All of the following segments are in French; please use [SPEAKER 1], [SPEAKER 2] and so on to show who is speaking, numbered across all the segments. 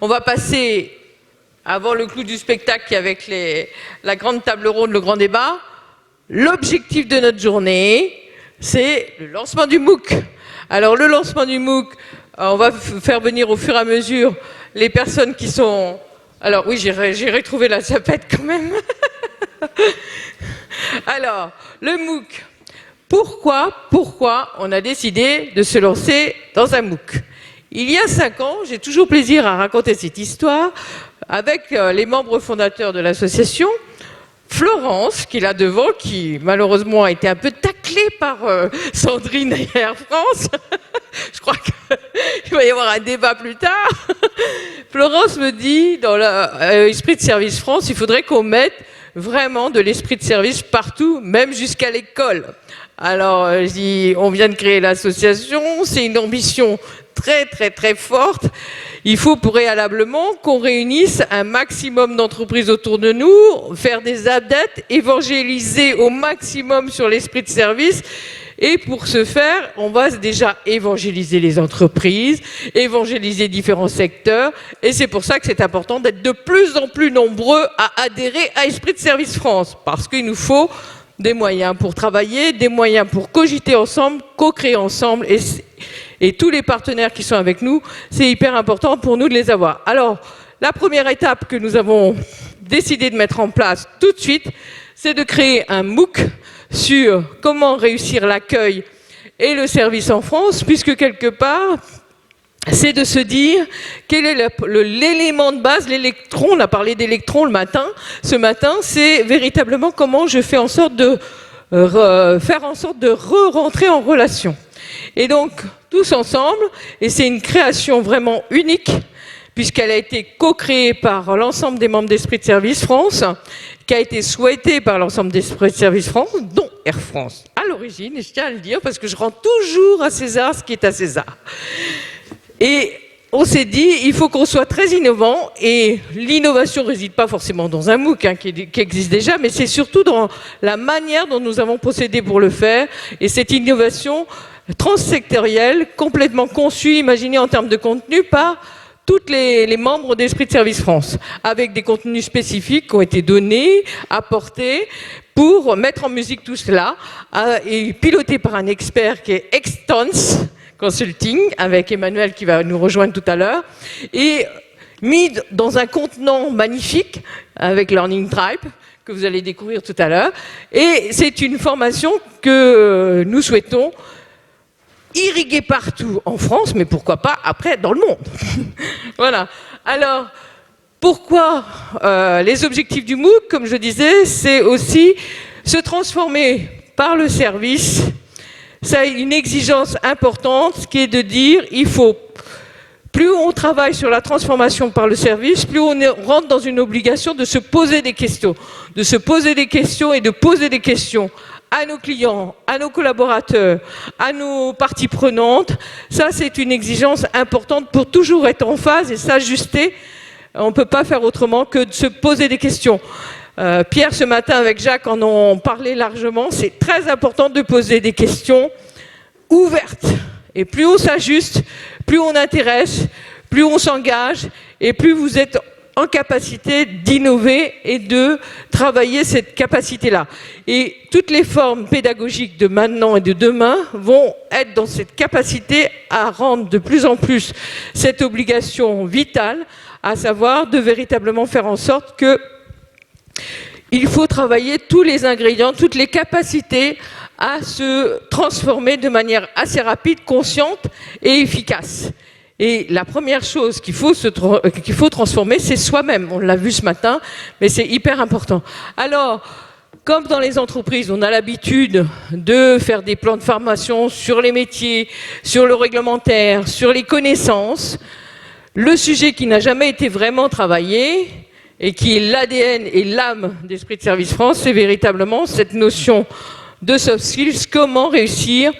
[SPEAKER 1] On va passer, avant le clou du spectacle, qui est avec la grande table ronde, le grand débat. L'objectif de notre journée, c'est le lancement du MOOC. Alors le lancement du MOOC, on va faire venir au fur et à mesure les personnes qui sont... Alors oui, j'ai retrouvé la sapette quand même. Alors, le MOOC. Pourquoi on a décidé de se lancer dans un MOOC? Il y a 5 ans, j'ai toujours plaisir à raconter cette histoire avec les membres fondateurs de l'association. Florence, qui est là devant, qui malheureusement a été un peu taclée par Sandrine et Air France. Je crois qu'il va y avoir un débat plus tard. Florence me dit, dans l'esprit de service France, il faudrait qu'on mette vraiment de l'esprit de service partout, même jusqu'à l'école. Alors, je dis, on vient de créer l'association, c'est une ambition très forte. Il faut préalablement qu'on réunisse un maximum d'entreprises autour de nous, faire des adeptes, évangéliser au maximum sur l'esprit de service. Et pour ce faire, on va déjà évangéliser les entreprises, évangéliser différents secteurs. Et c'est pour ça que c'est important d'être de plus en plus nombreux à adhérer à Esprit de Service France. Parce qu'il nous faut des moyens pour travailler, des moyens pour cogiter ensemble, co-créer ensemble. Et tous les partenaires qui sont avec nous, c'est hyper important pour nous de les avoir. Alors, la première étape que nous avons décidé de mettre en place tout de suite, c'est de créer un MOOC sur comment réussir l'accueil et le service en France, puisque quelque part, c'est de se dire quel est l'élément de base, l'électron. On a parlé d'électron le matin. Ce matin, c'est véritablement comment je fais en sorte de faire en sorte de re-rentrer en relation. Et donc, tous ensemble, et c'est une création vraiment unique, puisqu'elle a été co-créée par l'ensemble des membres d'Esprit de Service France, qui a été souhaitée par l'ensemble d'Esprit de Service France, dont Air France à l'origine, et je tiens à le dire, parce que je rends toujours à César ce qui est à César. Et on s'est dit, il faut qu'on soit très innovant, et l'innovation ne réside pas forcément dans un MOOC qui existe déjà, mais c'est surtout dans la manière dont nous avons procédé pour le faire, et cette innovation transsectorielle, complètement conçue, imaginée en termes de contenu par tous les membres d'Esprit de Service France, avec des contenus spécifiques qui ont été donnés, apportés, pour mettre en musique tout cela, et piloté par un expert qui est Extens Consulting, avec Emmanuel qui va nous rejoindre tout à l'heure, et mis dans un contenant magnifique, avec Learning Tribe, que vous allez découvrir tout à l'heure. Et c'est une formation que nous souhaitons irriguer partout en France, mais pourquoi pas après dans le monde. Voilà. Alors, pourquoi les objectifs du MOOC, comme je disais, c'est aussi se transformer par le service. Ça a une exigence importante qui est de dire il faut, plus on travaille sur la transformation par le service, plus on rentre dans une obligation de se poser des questions. De se poser des questions et de poser des questions à nos clients, à nos collaborateurs, à nos parties prenantes. Ça, c'est une exigence importante pour toujours être en phase et s'ajuster. On ne peut pas faire autrement que de se poser des questions. Pierre, ce matin, avec Jacques, en ont parlé largement. C'est très important de poser des questions ouvertes. Et plus on s'ajuste, plus on intéresse, plus on s'engage, et plus vous êtes en capacité d'innover et de travailler cette capacité-là. Et toutes les formes pédagogiques de maintenant et de demain vont être dans cette capacité à rendre de plus en plus cette obligation vitale, à savoir de véritablement faire en sorte que il faut travailler tous les ingrédients, toutes les capacités à se transformer de manière assez rapide, consciente et efficace. Et la première chose qu'il faut transformer, c'est soi-même. On l'a vu ce matin, mais c'est hyper important. Alors, comme dans les entreprises, on a l'habitude de faire des plans de formation sur les métiers, sur le réglementaire, sur les connaissances. Le sujet qui n'a jamais été vraiment travaillé, et qui est l'ADN et l'âme d'Esprit de Service France, c'est véritablement cette notion de soft skills, comment réussir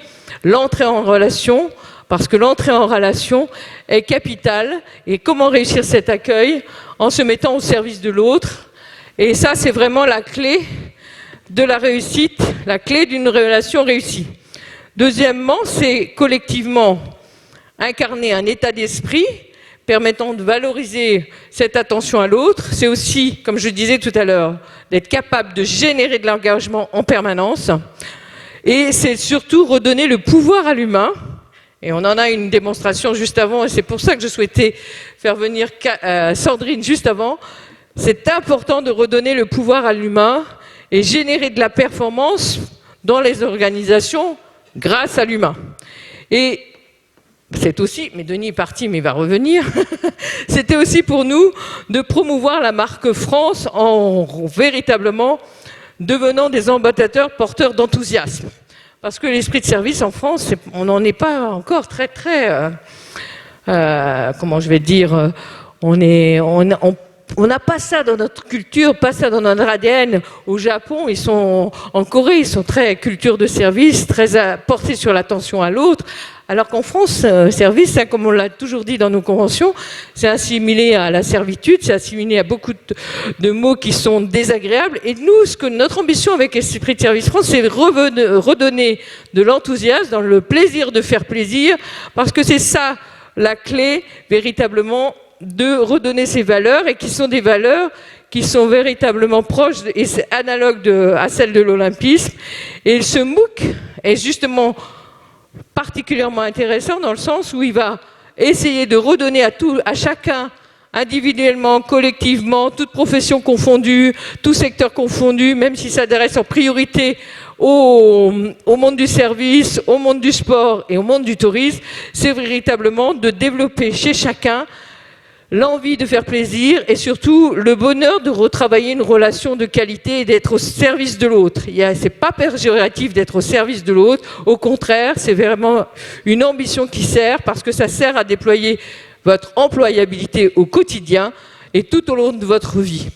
[SPEAKER 1] l'entrée en relation, parce que l'entrée en relation est capitale, et comment réussir cet accueil en se mettant au service de l'autre. Et ça, c'est vraiment la clé de la réussite, la clé d'une relation réussie. Deuxièmement, c'est collectivement incarner un état d'esprit permettant de valoriser cette attention à l'autre. C'est aussi, comme je disais tout à l'heure, d'être capable de générer de l'engagement en permanence. Et c'est surtout redonner le pouvoir à l'humain. Et on en a une démonstration juste avant, et c'est pour ça que je souhaitais faire venir Sandrine juste avant. C'est important de redonner le pouvoir à l'humain et générer de la performance dans les organisations grâce à l'humain. Et c'est aussi, mais Denis est parti, mais il va revenir, c'était aussi pour nous de promouvoir la marque France en véritablement devenant des ambassadeurs porteurs d'enthousiasme. Parce que l'esprit de service en France, on n'en est pas encore très, comment je vais dire, on n'a pas ça dans notre culture, pas ça dans notre ADN. Au Japon, en Corée, ils sont très culture de service, très portés sur l'attention à l'autre. Alors qu'en France, service, comme on l'a toujours dit dans nos conventions, c'est assimilé à la servitude, c'est assimilé à beaucoup de mots qui sont désagréables. Et nous, notre ambition avec Esprit de Service France, c'est de redonner de l'enthousiasme dans le plaisir de faire plaisir, parce que c'est ça la clé, véritablement, de redonner ces valeurs, et qui sont des valeurs qui sont véritablement proches et analogues à celles de l'olympisme. Et ce MOOC est justement particulièrement intéressant dans le sens où il va essayer de redonner à chacun, individuellement, collectivement, toute profession confondue, tout secteur confondu, même s'il s'adresse en priorité au monde du service, au monde du sport et au monde du tourisme, c'est véritablement de développer chez chacun l'envie de faire plaisir et surtout le bonheur de retravailler une relation de qualité et d'être au service de l'autre. C'est pas péjoratif d'être au service de l'autre, au contraire, c'est vraiment une ambition qui sert parce que ça sert à déployer votre employabilité au quotidien et tout au long de votre vie.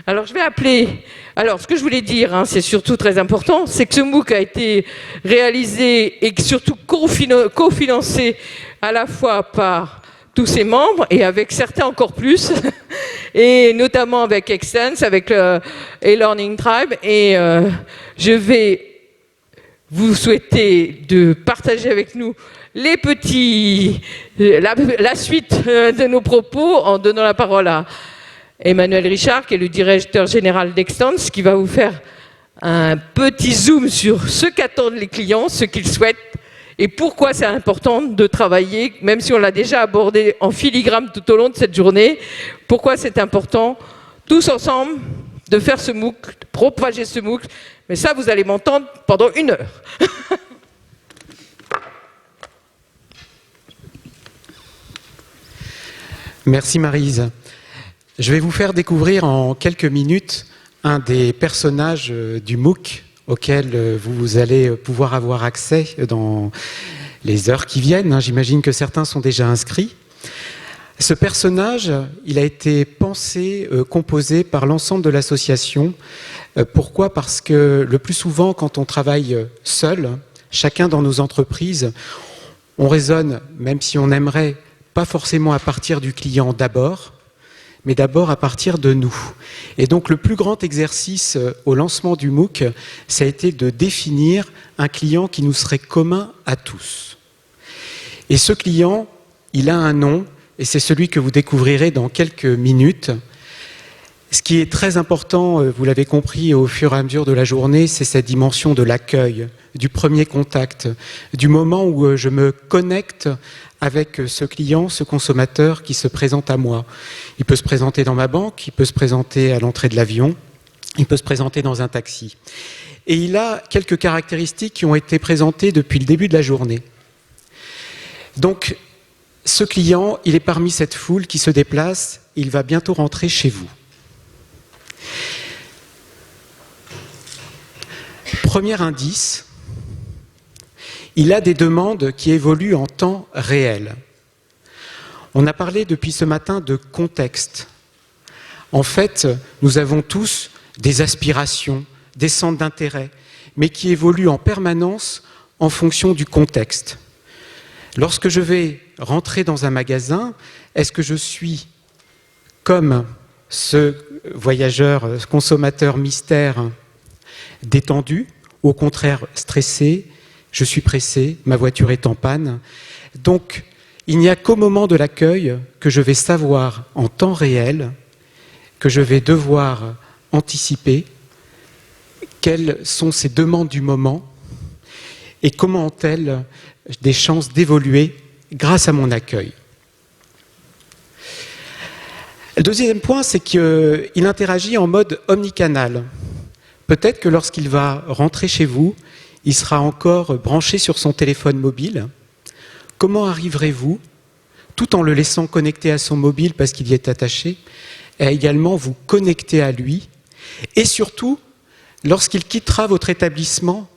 [SPEAKER 1] Alors je vais appeler... Alors ce que je voulais dire, c'est surtout très important, c'est que ce MOOC a été réalisé et surtout cofinancé à la fois par tous ses membres, et avec certains encore plus, et notamment avec Extense, avec e-Learning Tribe, et je vais vous souhaiter de partager avec nous la suite de nos propos en donnant la parole à Emmanuel Richard, qui est le directeur général d'Extense, qui va vous faire un petit zoom sur ce qu'attendent les clients, ce qu'ils souhaitent, et pourquoi c'est important de travailler, même si on l'a déjà abordé en filigrane tout au long de cette journée, pourquoi c'est important, tous ensemble, de faire ce MOOC, de propager ce MOOC. Mais ça, vous allez m'entendre pendant 1 heure.
[SPEAKER 2] Merci Maryse. Je vais vous faire découvrir en quelques minutes un des personnages du MOOC auquel vous allez pouvoir avoir accès dans les heures qui viennent. J'imagine que certains sont déjà inscrits. Ce personnage, il a été pensé, composé par l'ensemble de l'association. Pourquoi ? Parce que le plus souvent, quand on travaille seul, chacun dans nos entreprises, on raisonne, même si on aimerait, pas forcément à partir du client d'abord, mais d'abord à partir de nous. Et donc le plus grand exercice au lancement du MOOC, ça a été de définir un client qui nous serait commun à tous. Et ce client, il a un nom, et c'est celui que vous découvrirez dans quelques minutes. Ce qui est très important, vous l'avez compris au fur et à mesure de la journée, c'est cette dimension de l'accueil, du premier contact, du moment où je me connecte avec ce client, ce consommateur qui se présente à moi. Il peut se présenter dans ma banque, il peut se présenter à l'entrée de l'avion, il peut se présenter dans un taxi. Et il a quelques caractéristiques qui ont été présentées depuis le début de la journée. Donc, ce client, il est parmi cette foule qui se déplace, il va bientôt rentrer chez vous. Premier indice, il a des demandes qui évoluent en temps réel. On a parlé depuis ce matin de contexte. En fait, nous avons tous des aspirations, des centres d'intérêt, mais qui évoluent en permanence en fonction du contexte. Lorsque je vais rentrer dans un magasin, est-ce que je suis comme ce voyageur, ce consommateur mystère détendu, ou au contraire stressé, je suis pressé, ma voiture est en panne. Donc, il n'y a qu'au moment de l'accueil que je vais savoir en temps réel, que je vais devoir anticiper quelles sont ces demandes du moment et comment ont-elles des chances d'évoluer grâce à mon accueil. Le deuxième point, c'est qu'il interagit en mode omnicanal. Peut-être que lorsqu'il va rentrer chez vous, il sera encore branché sur son téléphone mobile. Comment arriverez-vous, tout en le laissant connecter à son mobile parce qu'il y est attaché, à également vous connecter à lui? Et surtout, lorsqu'il quittera votre établissement,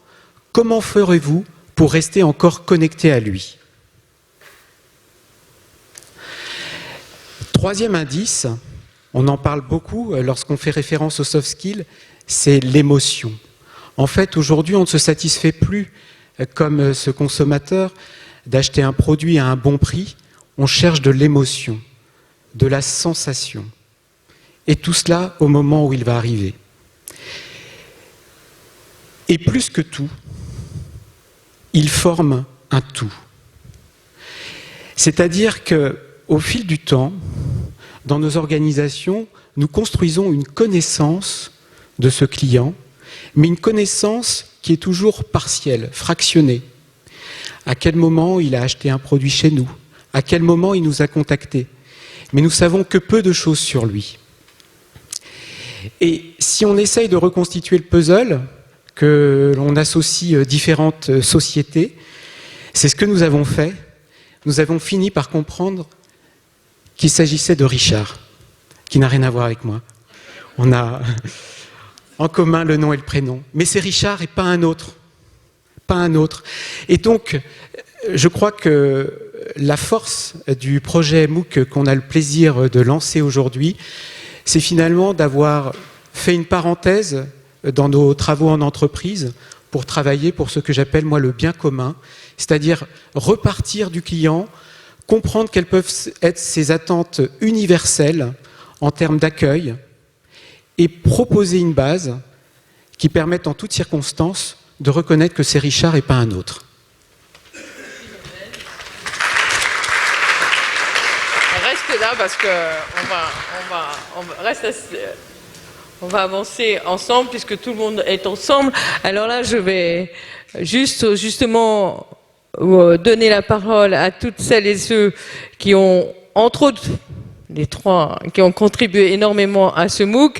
[SPEAKER 2] comment ferez-vous pour rester encore connecté à lui? Troisième indice, on en parle beaucoup lorsqu'on fait référence aux soft skills, c'est l'émotion. En fait, aujourd'hui, on ne se satisfait plus, comme ce consommateur, d'acheter un produit à un bon prix. On cherche de l'émotion, de la sensation. Et tout cela au moment où il va arriver. Et plus que tout, il forme un tout. C'est-à-dire qu'au fil du temps, dans nos organisations, nous construisons une connaissance de ce client, mais une connaissance qui est toujours partielle, fractionnée. À quel moment il a acheté un produit chez nous? À quel moment il nous a contactés? Mais nous savons que peu de choses sur lui. Et si on essaye de reconstituer le puzzle, que l'on associe différentes sociétés, c'est ce que nous avons fait. Nous avons fini par comprendre qu'il s'agissait de Richard, qui n'a rien à voir avec moi. On a en commun le nom et le prénom. Mais c'est Richard et pas un autre. Pas un autre. Et donc, je crois que la force du projet MOOC qu'on a le plaisir de lancer aujourd'hui, c'est finalement d'avoir fait une parenthèse dans nos travaux en entreprise pour travailler pour ce que j'appelle moi le bien commun, c'est-à-dire repartir du client, comprendre quelles peuvent être ses attentes universelles en termes d'accueil et proposer une base qui permette en toutes circonstances de reconnaître que c'est Richard et pas un autre.
[SPEAKER 1] Reste là parce on va avancer ensemble puisque tout le monde est ensemble. Alors là, je vais justement donner la parole à toutes celles et ceux qui ont, entre autres, les trois, qui ont contribué énormément à ce MOOC.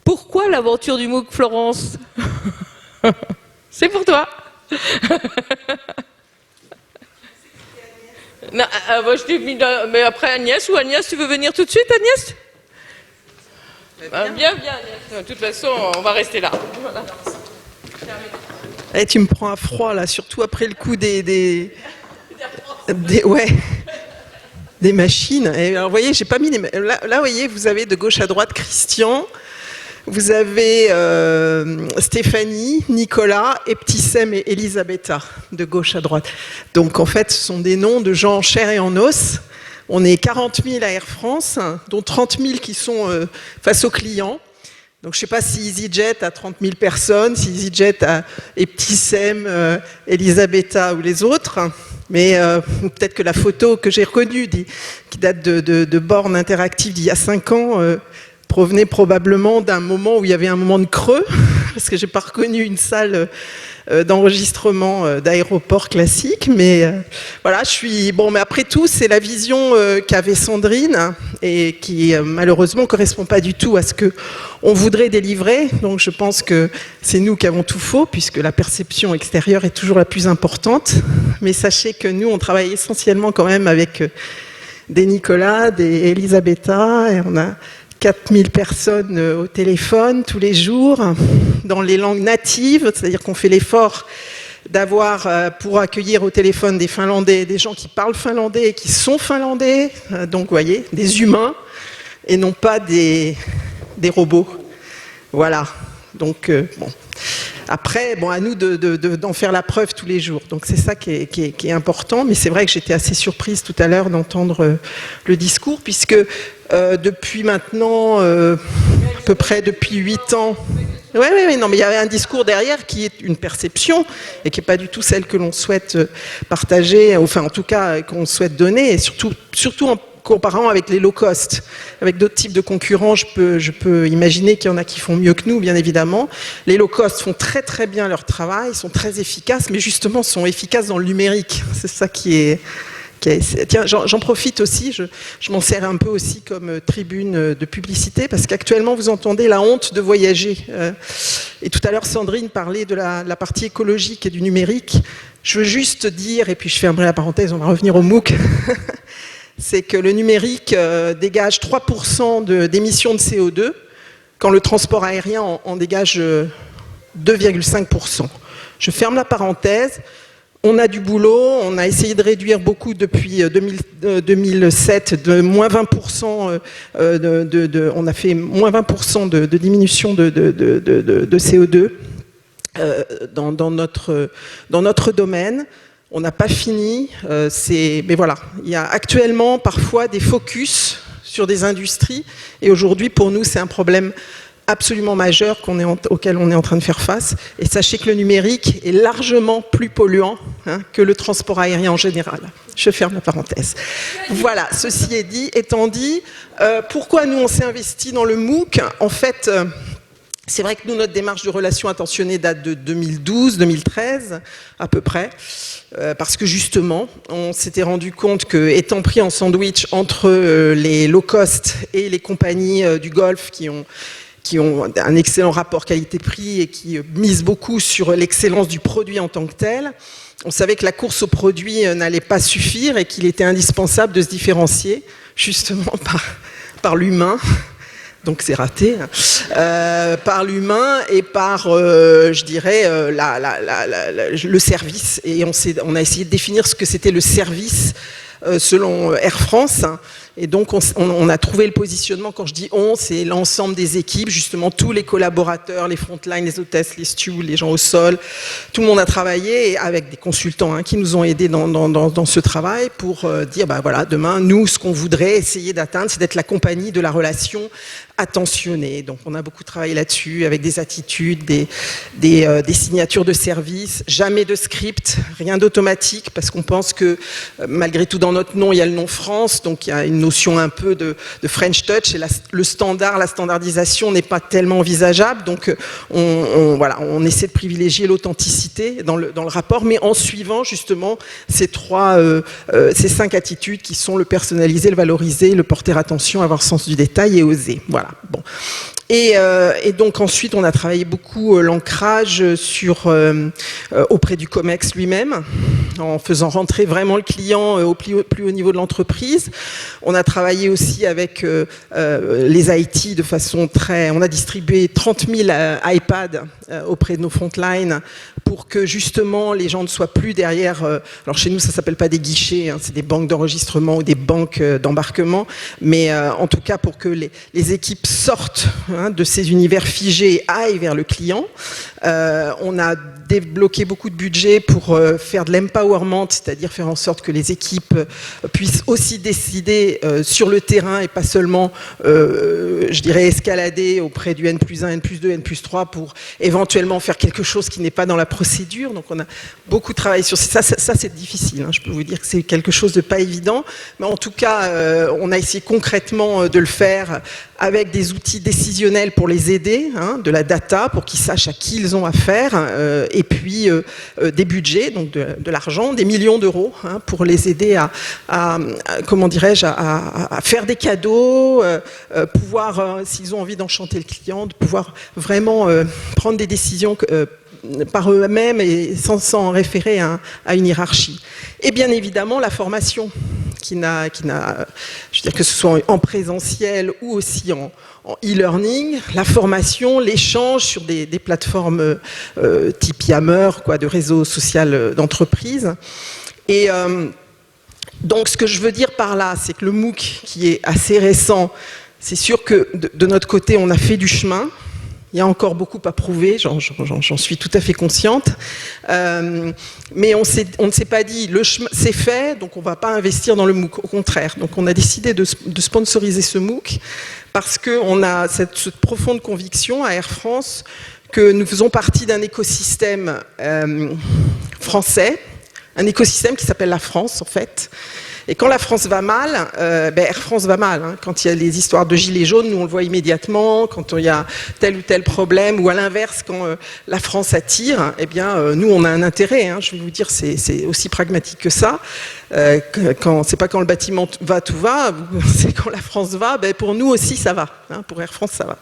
[SPEAKER 1] Pourquoi l'aventure du MOOC, Florence? C'est pour toi. Non, moi je t'ai mis mais après Agnès, ou Agnès, tu veux venir tout de suite, Agnès? Bien, Agnès. De toute façon, on va rester là. Voilà.
[SPEAKER 3] Eh, tu me prends à froid là, surtout après le coup des machines. Et alors, vous voyez, j'ai pas mis là, vous voyez, vous avez de gauche à droite Christian, vous avez Stéphanie, Nicolas, Eptissem et Elisabetta de gauche à droite. Donc en fait, ce sont des noms de gens en chair et en os. On est 40 000 à Air France, dont 30 000 qui sont face aux clients. Donc je ne sais pas si EasyJet a 30 000 personnes, si EasyJet a Eptissem, Elisabetta ou les autres, mais peut-être que la photo que j'ai reconnue, qui date de bornes interactives d'il y a 5 ans, provenait probablement d'un moment où il y avait un moment de creux, parce que je n'ai pas reconnu une salle d'enregistrement d'aéroport classique, mais voilà, mais après tout, c'est la vision qu'avait Sandrine et qui malheureusement ne correspond pas du tout à ce qu'on voudrait délivrer. Donc je pense que c'est nous qui avons tout faux, puisque la perception extérieure est toujours la plus importante. Mais sachez que nous, on travaille essentiellement quand même avec des Nicolas, des Elisabetta, et on a 4000 personnes au téléphone tous les jours, dans les langues natives, c'est-à-dire qu'on fait l'effort d'avoir, pour accueillir au téléphone des Finlandais, des gens qui parlent finlandais et qui sont finlandais, donc vous voyez, des humains, et non pas des robots. Voilà, donc bon. Après, à nous d'en faire la preuve tous les jours. Donc c'est ça qui est important, mais c'est vrai que j'étais assez surprise tout à l'heure d'entendre le discours, puisque depuis maintenant, à peu près depuis 8 ans... Oui, non, mais il y avait un discours derrière qui est une perception et qui n'est pas du tout celle que l'on souhaite partager, enfin en tout cas qu'on souhaite donner, et surtout en comparant avec les low cost. Avec d'autres types de concurrents, je peux imaginer qu'il y en a qui font mieux que nous, bien évidemment. Les low cost font très très bien leur travail, sont très efficaces, mais justement sont efficaces dans le numérique. C'est ça qui est... Tiens, j'en profite aussi, je m'en sers un peu aussi comme tribune de publicité, parce qu'actuellement vous entendez la honte de voyager. Et tout à l'heure Sandrine parlait de la partie écologique et du numérique. Je veux juste dire, et puis je fermerai la parenthèse, on va revenir au MOOC, c'est que le numérique dégage 3% d'émissions de CO2, quand le transport aérien en dégage 2,5%. Je ferme la parenthèse. On a du boulot, on a essayé de réduire beaucoup depuis 2007, de moins 20%, on a fait moins 20% de diminution de CO2 dans notre domaine. On n'a pas fini, mais voilà, il y a actuellement parfois des focus sur des industries, et aujourd'hui pour nous c'est un problème absolument majeur auquel on est en train de faire face. Et sachez que le numérique est largement plus polluant que le transport aérien en général. Je ferme la parenthèse. Voilà, ceci étant dit, pourquoi nous on s'est investi dans le MOOC? En fait, c'est vrai que nous, notre démarche de relations attentionnées date de 2012-2013, à peu près, parce que justement, on s'était rendu compte que, étant pris en sandwich entre les low cost et les compagnies du Golfe qui ont un excellent rapport qualité-prix et qui misent beaucoup sur l'excellence du produit en tant que tel. On savait que la course au produit n'allait pas suffire et qu'il était indispensable de se différencier justement par l'humain. Donc c'est raté, par l'humain et par, je dirais, le service. Et on a essayé de définir ce que c'était le service selon Air France. Et donc, on a trouvé le positionnement. Quand je dis on, c'est l'ensemble des équipes, justement tous les collaborateurs, les frontline, les hôtesses, les stewards, les gens au sol. Tout le monde a travaillé avec des consultants qui nous ont aidés dans ce travail pour dire, voilà, demain, nous, ce qu'on voudrait essayer d'atteindre, c'est d'être la compagnie de la relation attentionnée. Donc, on a beaucoup travaillé là-dessus avec des attitudes, des signatures de services, jamais de script, rien d'automatique, parce qu'on pense que malgré tout, dans notre nom, il y a le nom France, donc il y a une notion un peu de French touch, et la standardisation n'est pas tellement envisageable, donc on essaie de privilégier l'authenticité dans le rapport, mais en suivant justement ces 5 attitudes qui sont le personnaliser, le valoriser, le porter attention, avoir sens du détail et oser. Voilà. Bon. Et donc ensuite, on a travaillé beaucoup l'ancrage auprès du COMEX lui-même, en faisant rentrer vraiment le client au plus haut niveau de l'entreprise. On a travaillé aussi avec les IT de façon on a distribué 30 000 iPads auprès de nos frontline pour que justement les gens ne soient plus derrière. Alors chez nous, ça s'appelle pas des guichets, c'est des banques d'enregistrement ou des banques d'embarquement, mais en tout cas pour que les équipes sortent de ces univers figés et aillent vers le client. On a débloqué beaucoup de budget pour faire de l'empowerment, c'est-à-dire faire en sorte que les équipes puissent aussi décider sur le terrain et pas seulement, je dirais, escalader auprès du N+1, N+2, N+3 pour éventuellement faire quelque chose qui n'est pas dans la procédure. Donc on a beaucoup travaillé sur ça. Ça c'est difficile, je peux vous dire que c'est quelque chose de pas évident, mais en tout cas, on a essayé concrètement de le faire avec des outils décisionnels pour les aider, de la data pour qu'ils sachent à qui ils ont affaire, et puis des budgets, donc de l'argent, des millions d'euros pour les aider à comment dirais-je, à faire des cadeaux, pouvoir, s'ils ont envie d'enchanter le client, de pouvoir vraiment prendre des décisions par eux-mêmes et sans référer à une hiérarchie. Et bien évidemment, la formation, je veux dire que ce soit en présentiel ou aussi en e-learning, la formation, l'échange sur des plateformes type Yammer, de réseau social d'entreprise. Et donc, ce que je veux dire par là, c'est que le MOOC, qui est assez récent, c'est sûr que de notre côté, on a fait du chemin. Il y a encore beaucoup à prouver, j'en suis tout à fait consciente. Mais on ne s'est pas dit, le chemin c'est fait, donc on ne va pas investir dans le MOOC. Au contraire, donc on a décidé de sponsoriser ce MOOC parce qu'on a cette profonde conviction à Air France que nous faisons partie d'un écosystème français, un écosystème qui s'appelle la France en fait. Et quand la France va mal, Air France va mal. Hein. Quand il y a les histoires de gilets jaunes, nous on le voit immédiatement. Quand il y a tel ou tel problème, ou à l'inverse, quand la France attire, eh bien nous on a un intérêt. Hein. Je vais vous dire, c'est aussi pragmatique que ça. C'est pas quand le bâtiment va, tout va. C'est quand la France va. Pour nous aussi ça va. Hein. Pour Air France ça va.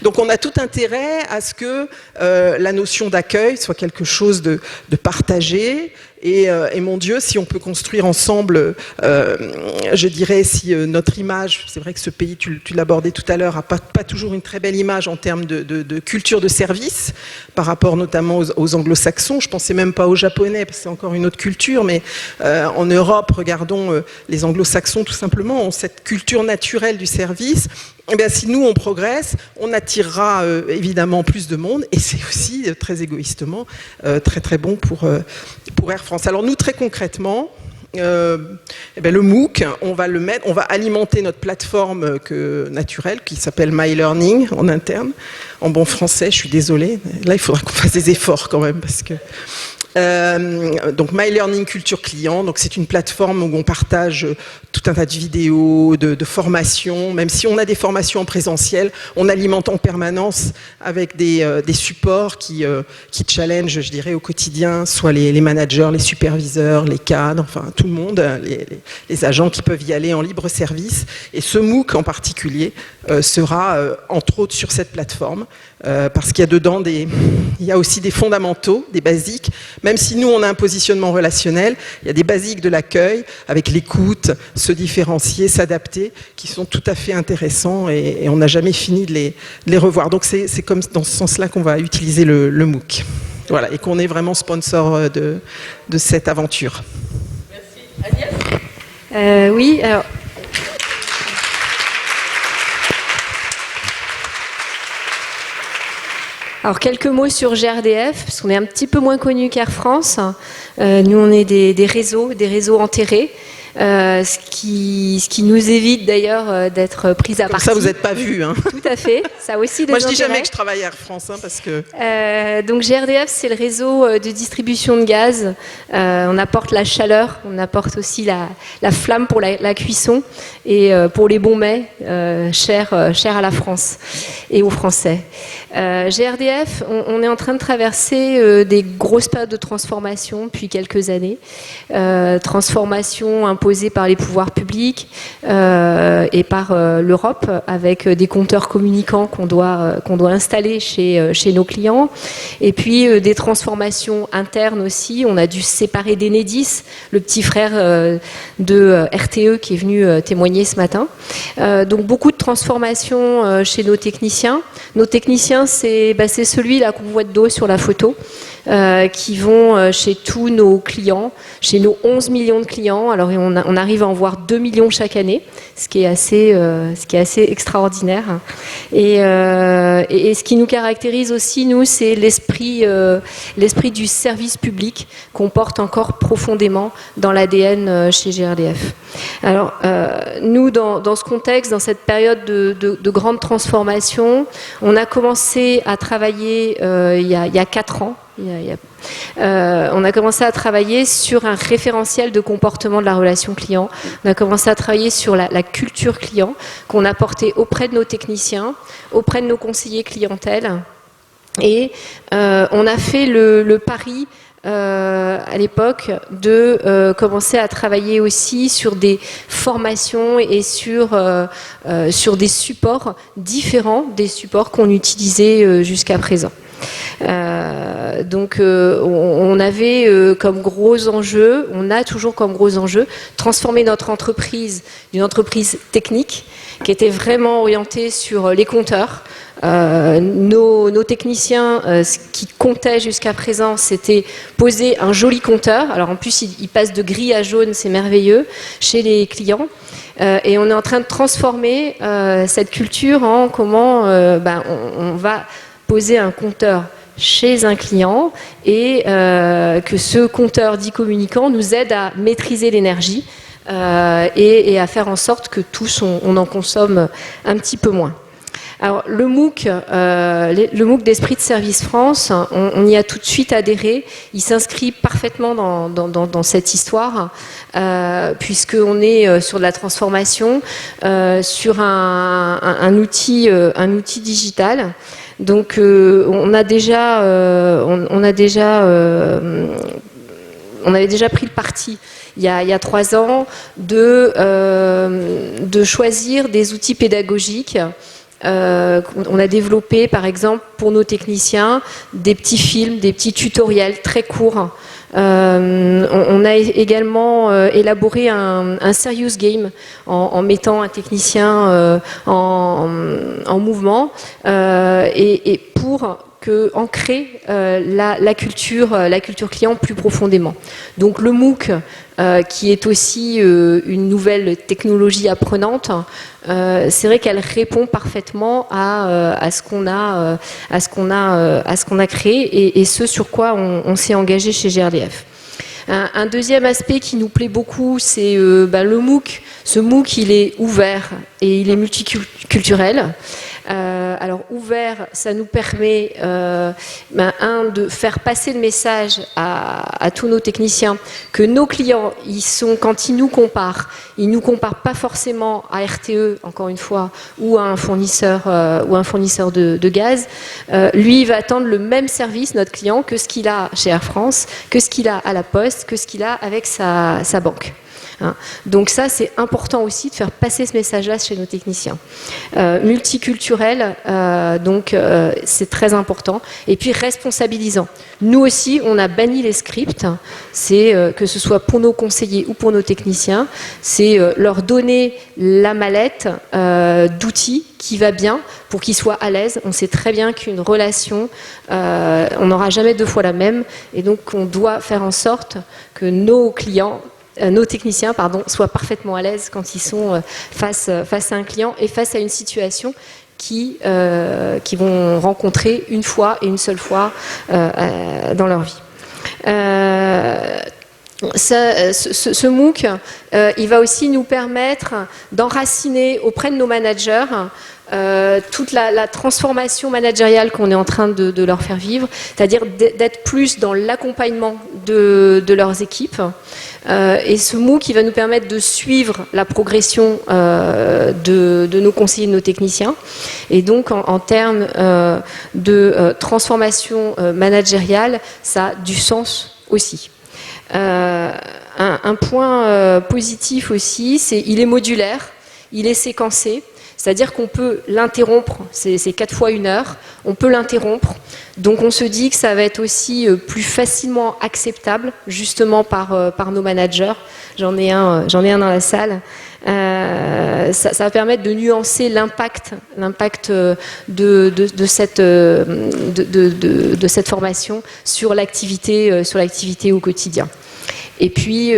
[SPEAKER 3] Donc on a tout intérêt à ce que la notion d'accueil soit quelque chose de partagé. Et mon Dieu, si on peut construire ensemble, je dirais, si notre image, c'est vrai que ce pays, tu l'abordais tout à l'heure, n'a pas toujours une très belle image en termes de culture de service, par rapport notamment aux anglo-saxons. Je ne pensais même pas aux japonais, parce que c'est encore une autre culture, mais en Europe, regardons les anglo-saxons tout simplement, ont cette culture naturelle du service. Eh bien, si nous, on progresse, on attirera évidemment plus de monde, et c'est aussi, très égoïstement, très très bon pour Air France. Alors nous, très concrètement, le MOOC, on va alimenter notre plateforme naturelle qui s'appelle My Learning en interne. En bon français, je suis désolée, là il faudra qu'on fasse des efforts quand même parce que... donc My Learning Culture Client, donc c'est une plateforme où on partage tout un tas de vidéos, de formations, même si on a des formations en présentiel, on alimente en permanence avec des supports qui challenge, je dirais, au quotidien, soit les managers, les superviseurs, les cadres, enfin tout le monde, les agents qui peuvent y aller en libre service. Et ce MOOC en particulier sera entre autres sur cette plateforme, parce qu'il y a dedans il y a aussi des fondamentaux, des basiques. Même si nous, on a un positionnement relationnel, il y a des basiques de l'accueil, avec l'écoute, se différencier, s'adapter, qui sont tout à fait intéressants et on n'a jamais fini de les revoir. Donc c'est comme dans ce sens-là qu'on va utiliser le MOOC. Voilà, et qu'on est vraiment sponsor de cette aventure.
[SPEAKER 4] Merci. Agnès ? Oui, alors... Alors, quelques mots sur GRDF, parce qu'on est un petit peu moins connu qu'Air France. Nous, on est des réseaux enterrés. Ce qui nous évite d'ailleurs d'être pris à partie.
[SPEAKER 3] Comme ça, vous n'êtes pas vu. Hein.
[SPEAKER 4] Tout à fait. Ça a aussi des
[SPEAKER 3] Moi, je dis
[SPEAKER 4] intérêts.
[SPEAKER 3] jamais que je travaille à Air France, hein, parce que.
[SPEAKER 4] Donc GRDF, c'est le réseau de distribution de gaz. On apporte la chaleur, on apporte aussi la flamme pour la cuisson et pour les bons mets chers à la France et aux Français. GRDF, on est en train de traverser des grosses périodes de transformation depuis quelques années. Transformation imposée par les pouvoirs publics et par l'Europe, avec des compteurs communicants qu'on doit installer chez nos clients. Et puis des transformations internes aussi. On a dû se séparer d'Enedis, le petit frère de RTE qui est venu témoigner ce matin. Donc beaucoup de transformations chez nos techniciens. Nos techniciens, c'est celui-là qu'on voit de dos sur la photo, qui vont chez tous nos clients, chez nos 11 millions de clients. Alors on arrive à en voir 2 millions chaque année, ce qui est assez extraordinaire. Et ce qui nous caractérise aussi, nous, c'est l'esprit du service public qu'on porte encore profondément dans l'ADN chez GRDF. Alors, nous, dans ce contexte, dans cette période de grande transformation, on a commencé à travailler il y a 4 ans. On a commencé à travailler sur un référentiel de comportement de la relation client. On a commencé à travailler sur la culture client qu'on a portée auprès de nos techniciens, auprès de nos conseillers clientèle. Et on a fait le pari à l'époque de commencer à travailler aussi sur des formations et sur des supports différents des supports qu'on utilisait jusqu'à présent. Donc on avait comme gros enjeu, on a toujours comme gros enjeu, transformer notre entreprise d'une entreprise technique qui était vraiment orientée sur les compteurs. Nos techniciens, ce qui comptait jusqu'à présent, c'était poser un joli compteur. Alors en plus, il passe de gris à jaune, c'est merveilleux, chez les clients. Et on est en train de transformer cette culture en comment on va poser un compteur chez un client et que ce compteur dit communicant nous aide à maîtriser l'énergie et à faire en sorte que tous on en consomme un petit peu moins. Alors le MOOC d'Esprit de Service France, on y a tout de suite adhéré. Il s'inscrit parfaitement dans cette histoire, puisqu'on est sur de la transformation, sur un outil digital. Donc on avait déjà pris le parti il y a 3 ans de choisir des outils pédagogiques. On a développé, par exemple, pour nos techniciens, des petits films, des petits tutoriels très courts. On a également élaboré un serious game en mettant un technicien en mouvement et pour ancrer la culture client plus profondément. Donc le MOOC, qui est aussi une nouvelle technologie apprenante, c'est vrai qu'elle répond parfaitement à ce qu'on a créé et ce sur quoi on s'est engagé chez GRDF. Un deuxième aspect qui nous plaît beaucoup, c'est le MOOC. Ce MOOC, il est ouvert et il est multiculturel. Alors ouvert, ça nous permet de faire passer le message à tous nos techniciens que nos clients, quand ils nous comparent pas forcément à RTE, encore une fois, ou à un fournisseur de gaz. Lui, il va attendre le même service, notre client, que ce qu'il a chez Air France, que ce qu'il a à la Poste, que ce qu'il a avec sa banque. Donc ça, c'est important aussi de faire passer ce message-là chez nos techniciens. Multiculturel, c'est très important. Et puis responsabilisant. Nous aussi, on a banni les scripts. C'est que ce soit pour nos conseillers ou pour nos techniciens, c'est leur donner la mallette d'outils qui va bien pour qu'ils soient à l'aise. On sait très bien qu'une relation, on n'aura jamais 2 fois la même. Et donc, on doit faire en sorte que nos techniciens soient parfaitement à l'aise quand ils sont face à un client et face à une situation qui vont rencontrer une fois et une seule fois dans leur vie. Ce MOOC, il va aussi nous permettre d'enraciner auprès de nos managers toute la transformation managériale qu'on est en train de leur faire vivre, c'est-à-dire d'être plus dans l'accompagnement de leurs équipes. Et ce MOOC, il va nous permettre de suivre la progression de nos conseillers, de nos techniciens. Et donc, en termes de transformation managériale, ça a du sens aussi. Un point positif aussi, c'est qu'il est modulaire, il est séquencé. C'est-à-dire qu'on peut l'interrompre, c'est 4 fois 1 heure, on peut l'interrompre. Donc on se dit que ça va être aussi plus facilement acceptable, justement par nos managers. J'en ai un dans la salle. Ça va permettre de nuancer l'impact de cette formation sur l'activité au quotidien. Et puis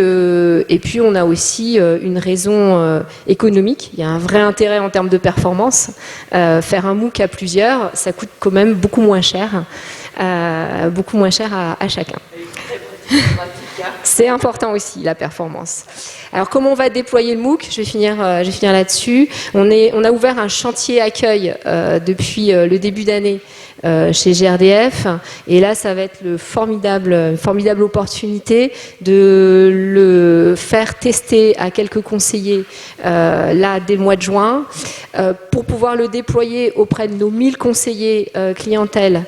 [SPEAKER 4] on a aussi une raison économique. Il y a un vrai intérêt en termes de performance. Faire un MOOC à plusieurs, ça coûte quand même beaucoup moins cher à chacun. C'est important aussi, la performance. Alors, comment on va déployer le MOOC ? Je vais finir là-dessus. On a ouvert un chantier accueil depuis le début d'année chez GRDF. Et là, ça va être une formidable opportunité de le faire tester à quelques conseillers là, dès le mois de juin, pour pouvoir le déployer auprès de nos 1000 conseillers clientèle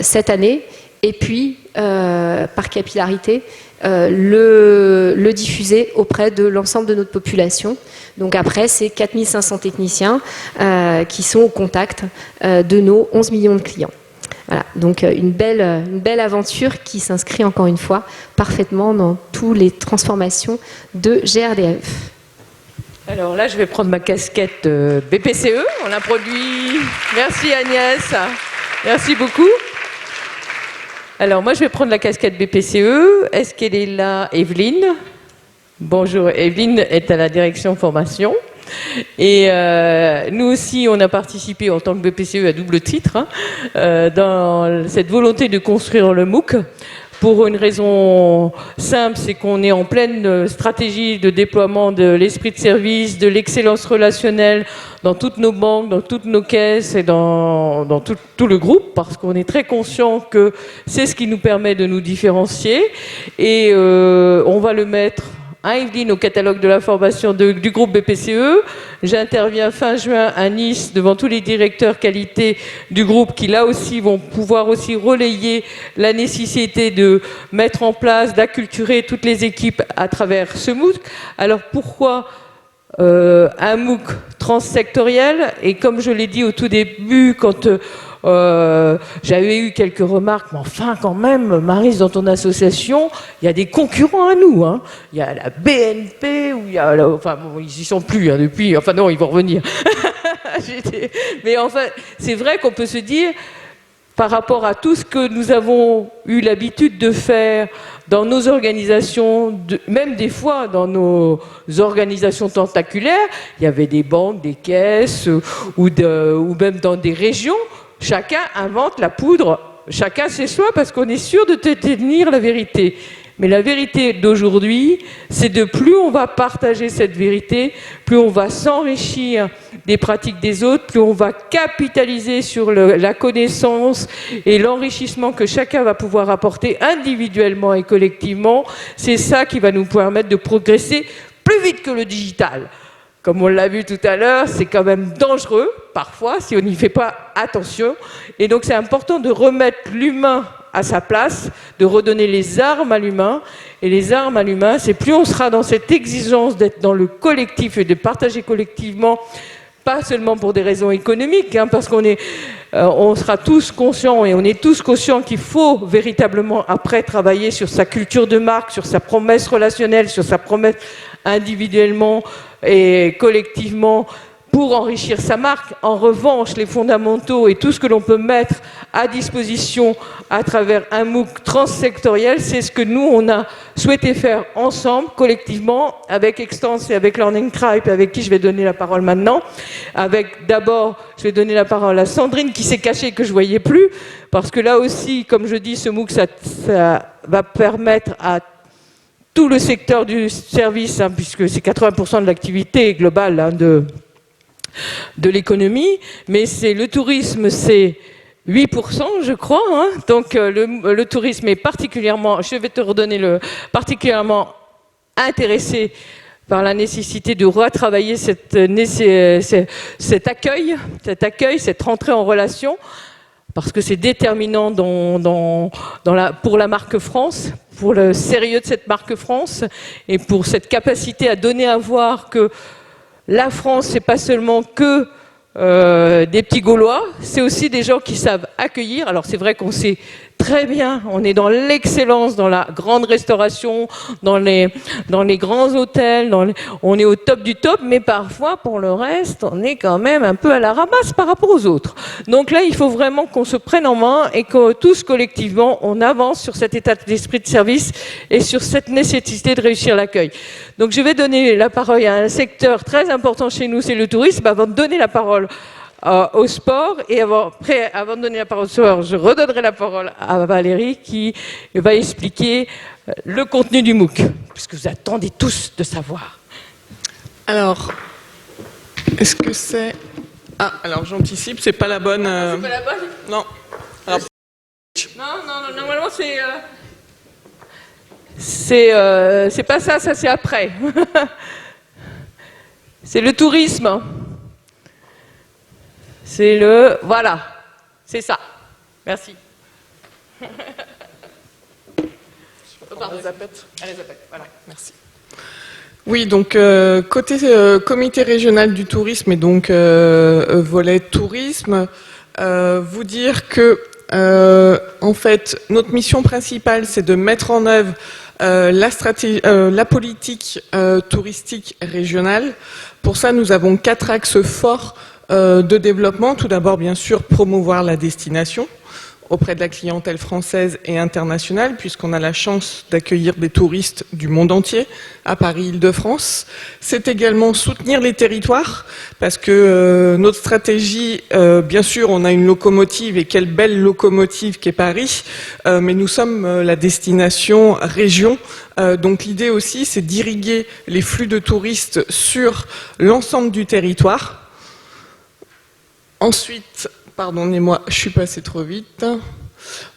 [SPEAKER 4] cette année. Et puis, par capillarité, le diffuser auprès de l'ensemble de notre population. Donc après, c'est 4500 techniciens qui sont au contact de nos 11 millions de clients. Voilà, donc une belle aventure qui s'inscrit encore une fois parfaitement dans toutes les transformations de GRDF.
[SPEAKER 1] Alors là, je vais prendre ma casquette BPCE. On l'a produit. Merci Agnès. Merci beaucoup. Alors moi, je vais prendre la casquette BPCE. Est-ce qu'elle est là, Evelyne ? Bonjour, Evelyne est à la direction formation. Et nous aussi, on a participé en tant que BPCE à double titre dans cette volonté de construire le MOOC pour une raison simple, c'est qu'on est en pleine stratégie de déploiement de l'esprit de service, de l'excellence relationnelle dans toutes nos banques, dans toutes nos caisses et dans tout le groupe, parce qu'on est très conscient que c'est ce qui nous permet de nous différencier. Et on va le mettre à Yvelines, au catalogue de la formation du groupe BPCE. J'interviens fin juin à Nice devant tous les directeurs qualité du groupe qui, là aussi, vont pouvoir aussi relayer la nécessité de mettre en place, d'acculturer toutes les équipes à travers ce MOOC. Alors pourquoi un MOOC transsectoriel? Et comme je l'ai dit au tout début, quand j'avais eu quelques remarques, mais enfin quand même, Maryse, dans ton association, il y a des concurrents à nous. Hein. Il y a la BNP, ou il y a enfin bon, ils y sont plus hein, depuis, enfin non, ils vont revenir. Mais enfin, c'est vrai qu'on peut se dire, par rapport à tout ce que nous avons eu l'habitude de faire dans nos organisations, même des fois dans nos organisations tentaculaires, il y avait des banques, des caisses, ou même dans des régions, chacun invente la poudre, chacun chez soi, parce qu'on est sûr de détenir la vérité. Mais la vérité d'aujourd'hui, c'est de plus on va partager cette vérité, plus on va s'enrichir des pratiques des autres, plus on va capitaliser sur la connaissance et l'enrichissement que chacun va pouvoir apporter individuellement et collectivement. C'est ça qui va nous permettre de progresser plus vite que le digital. Comme on l'a vu tout à l'heure, c'est quand même dangereux, parfois, si on n'y fait pas attention. Et donc c'est important de remettre l'humain à sa place, de redonner les armes à l'humain. Et les armes à l'humain, c'est plus on sera dans cette exigence d'être dans le collectif et de partager collectivement, pas seulement pour des raisons économiques, hein, parce on sera tous conscients et on est tous conscients qu'il faut véritablement après travailler sur sa culture de marque, sur sa promesse relationnelle, sur sa promesse individuellement et collectivement, pour enrichir sa marque. En revanche, les fondamentaux et tout ce que l'on peut mettre à disposition à travers un MOOC transsectoriel, c'est ce que nous, on a souhaité faire ensemble, collectivement, avec Extens et avec Learning Tribe, avec qui je vais donner la parole maintenant. D'abord, je vais donner la parole à Sandrine, qui s'est cachée, que je ne voyais plus, parce que là aussi, comme je dis, ce MOOC, ça va permettre à tout le secteur du service, hein, puisque c'est 80% de l'activité globale hein, de l'économie, mais le tourisme, c'est 8%, je crois. Hein. Donc le tourisme est particulièrement, je vais te redonner particulièrement intéressé par la nécessité de retravailler cet accueil, cette rentrée en relation, parce que c'est déterminant pour la marque France, pour le sérieux de cette marque France, et pour cette capacité à donner à voir que la France, c'est pas seulement que des petits Gaulois, c'est aussi des gens qui savent accueillir. Alors c'est vrai qu'on sait très bien, on est dans l'excellence, dans la grande restauration, dans les grands hôtels, on est au top du top, mais parfois pour le reste, on est quand même un peu à la ramasse par rapport aux autres. Donc là, il faut vraiment qu'on se prenne en main et que tous collectivement, on avance sur cet état d'esprit de service et sur cette nécessité de réussir l'accueil. Donc je vais donner la parole à un secteur très important chez nous, c'est le tourisme, avant de donner la parole au sport. Et avant de donner la parole au sport, je redonnerai la parole à Valérie qui va expliquer le contenu du MOOC, puisque vous attendez tous de savoir.
[SPEAKER 3] Alors, est-ce que c'est... Ah, alors j'anticipe, c'est pas la bonne...
[SPEAKER 1] C'est pas la bonne ?
[SPEAKER 3] Non. Alors...
[SPEAKER 1] Non, normalement c'est pas ça c'est après. C'est le tourisme. Voilà, c'est ça. Merci.
[SPEAKER 3] Allez, zapette.
[SPEAKER 1] Voilà.
[SPEAKER 3] Merci. Oui, donc côté comité régional du tourisme et donc volet tourisme, vous dire que en fait notre mission principale c'est de mettre en œuvre la politique touristique régionale. Pour ça, nous avons 4 axes forts de développement. Tout d'abord, bien sûr, promouvoir la destination.
[SPEAKER 5] auprès de la clientèle française et internationale, puisqu'on a la chance d'accueillir des touristes du monde entier à Paris-Île-de-France. C'est également soutenir les territoires, parce que notre stratégie, bien sûr, on a une locomotive, et quelle belle locomotive qu'est Paris, mais nous sommes la destination région. Donc l'idée aussi, c'est d'irriguer les flux de touristes sur l'ensemble du territoire. Ensuite, pardonnez-moi, je suis passée trop vite.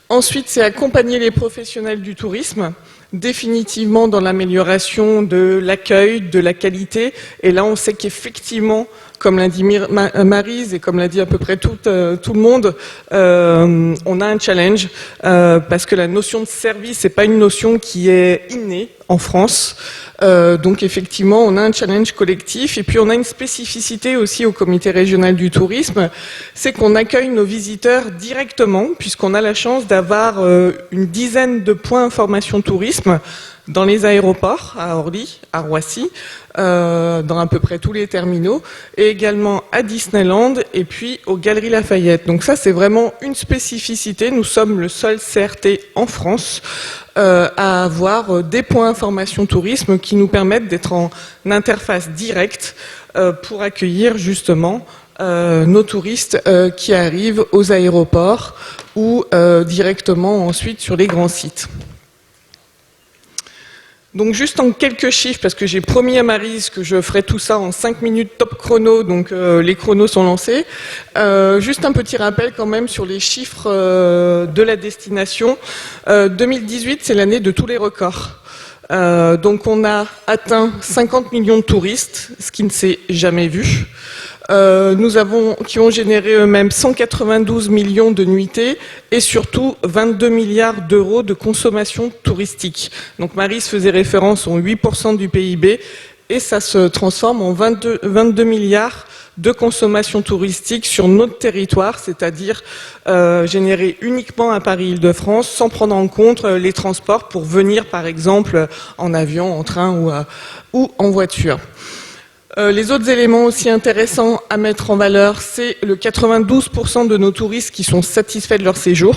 [SPEAKER 5] Ensuite, c'est accompagner les professionnels du tourisme, définitivement dans l'amélioration de l'accueil, de la qualité. Et là, on sait qu'effectivement, comme l'a dit Maryse et comme l'a dit à peu près tout le monde, on a un challenge parce que la notion de service, c'est pas une notion qui est innée en France. Donc effectivement, on a un challenge collectif et puis on a une spécificité aussi au comité régional du tourisme, c'est qu'on accueille nos visiteurs directement puisqu'on a la chance d'avoir une dizaine de points information tourisme dans les aéroports, à Orly, à Roissy, dans à peu près tous les terminaux, et également à Disneyland et puis aux Galeries Lafayette. Donc ça, c'est vraiment une spécificité. Nous sommes le seul CRT en France à avoir des points information tourisme qui nous permettent d'être en interface directe pour accueillir justement nos touristes qui arrivent aux aéroports ou directement ensuite sur les grands sites. Donc juste en quelques chiffres, parce que j'ai promis à Maryse que je ferais tout ça en 5 minutes top chrono, donc les chronos sont lancés. Juste un petit rappel quand même sur les chiffres de la destination. 2018, c'est l'année de tous les records. Donc on a atteint 50 millions de touristes, ce qui ne s'est jamais vu. Qui ont généré eux-mêmes 192 millions de nuitées et surtout 22 milliards d'euros de consommation touristique. Donc Maryse faisait référence aux 8% du PIB et ça se transforme en 22 milliards de consommation touristique sur notre territoire, c'est-à-dire généré uniquement à Paris-Île-de-France sans prendre en compte les transports pour venir par exemple en avion, en train ou en voiture. Les autres éléments aussi intéressants à mettre en valeur, c'est le 92% de nos touristes qui sont satisfaits de leur séjour.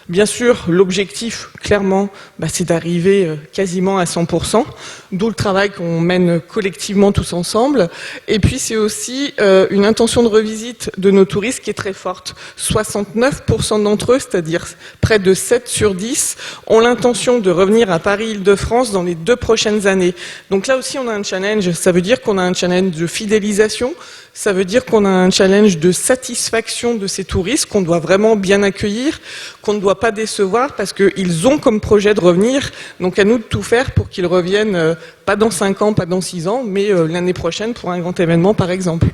[SPEAKER 5] Bien sûr, l'objectif, clairement, c'est d'arriver quasiment à 100%, d'où le travail qu'on mène collectivement tous ensemble. Et puis, c'est aussi une intention de revisite de nos touristes qui est très forte. 69% d'entre eux, c'est-à-dire près de 7 sur 10, ont l'intention de revenir à Paris-Île-de-France dans les 2 prochaines années. Donc là aussi, on a un challenge. Ça veut dire qu'on a un challenge de fidélisation. Ça veut dire qu'on a un challenge de satisfaction de ces touristes qu'on doit vraiment bien accueillir, qu'on ne doit pas décevoir parce qu'ils ont comme projet de revenir. Donc à nous de tout faire pour qu'ils reviennent, pas dans 5 ans, pas dans 6 ans, mais l'année prochaine pour un grand événement par exemple.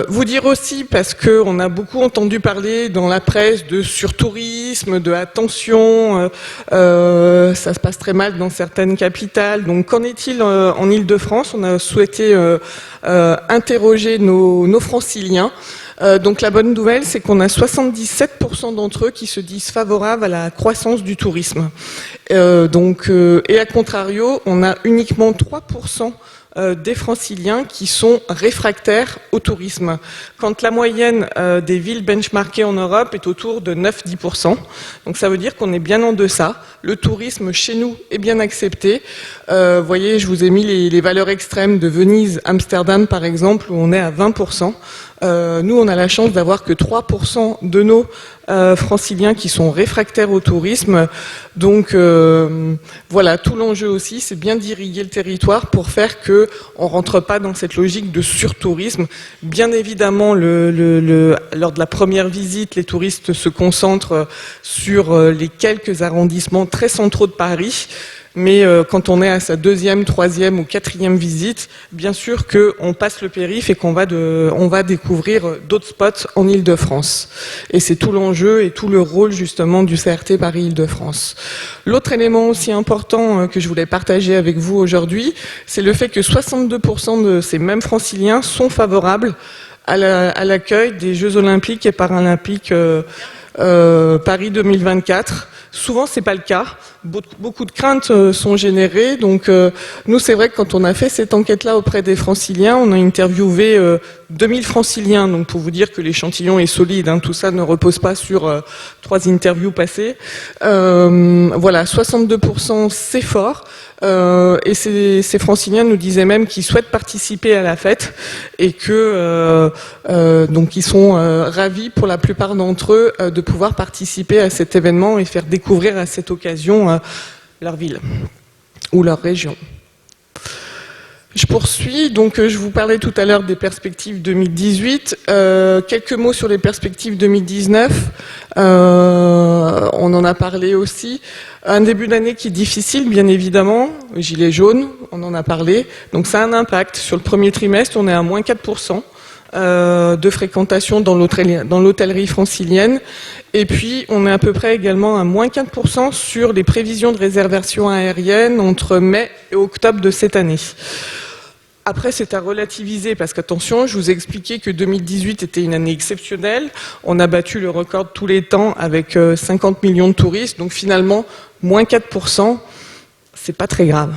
[SPEAKER 5] Vous dire aussi, parce qu'on a beaucoup entendu parler dans la presse de surtourisme, de attention, ça se passe très mal dans certaines capitales. Donc qu'en est-il en Île-de-France? On a souhaité interroger nos franciliens. Donc la bonne nouvelle, c'est qu'on a 77% d'entre eux qui se disent favorables à la croissance du tourisme. Et à contrario, on a uniquement 3% des franciliens qui sont réfractaires au tourisme. Quand la moyenne des villes benchmarkées en Europe est autour de 9-10%. Donc ça veut dire qu'on est bien en deçà. Le tourisme chez nous est bien accepté. Vous voyez, je vous ai mis les valeurs extrêmes de Venise, Amsterdam par exemple, où on est à 20%. Nous, on a la chance d'avoir que 3% de nos franciliens qui sont réfractaires au tourisme. Donc voilà, tout l'enjeu aussi, c'est bien d'irriguer le territoire pour faire que on rentre pas dans cette logique de surtourisme. Bien évidemment, lors de la première visite, les touristes se concentrent sur les quelques arrondissements très centraux de Paris. Mais quand on est à sa 2e, 3e ou 4e visite, bien sûr qu'on passe le périph' et on va découvrir d'autres spots en Île-de-France. Et c'est tout l'enjeu et tout le rôle justement du CRT Paris-Île-de-France. L'autre élément aussi important que je voulais partager avec vous aujourd'hui, c'est le fait que 62% de ces mêmes franciliens sont favorables à l'accueil des Jeux Olympiques et Paralympiques Paris 2024. Souvent, c'est pas le cas. beaucoup de craintes sont générées. Donc nous, c'est vrai que quand on a fait cette enquête-là auprès des franciliens, on a interviewé 2000 franciliens. Donc pour vous dire que l'échantillon est solide, hein, tout ça ne repose pas sur 3 interviews passées. Voilà, 62% c'est fort. Et ces franciliens nous disaient même qu'ils souhaitent participer à la fête et que donc ils sont ravis pour la plupart d'entre eux de pouvoir participer à cet événement et faire découvrir à cette occasion leur ville ou leur région. Je poursuis, donc je vous parlais tout à l'heure des perspectives 2018. Quelques mots sur les perspectives 2019. On en a parlé aussi. Un début d'année qui est difficile, bien évidemment. Gilets jaunes, on en a parlé. Donc ça a un impact. Sur le premier trimestre, on est à moins 4% de fréquentation dans l'hôtellerie francilienne. Et puis, on est à peu près également à moins 4% sur les prévisions de réservation aérienne entre mai et octobre de cette année. Après, c'est à relativiser parce qu'attention, je vous ai expliqué que 2018 était une année exceptionnelle. On a battu le record de tous les temps avec 50 millions de touristes. Donc finalement, moins 4%, c'est pas très grave.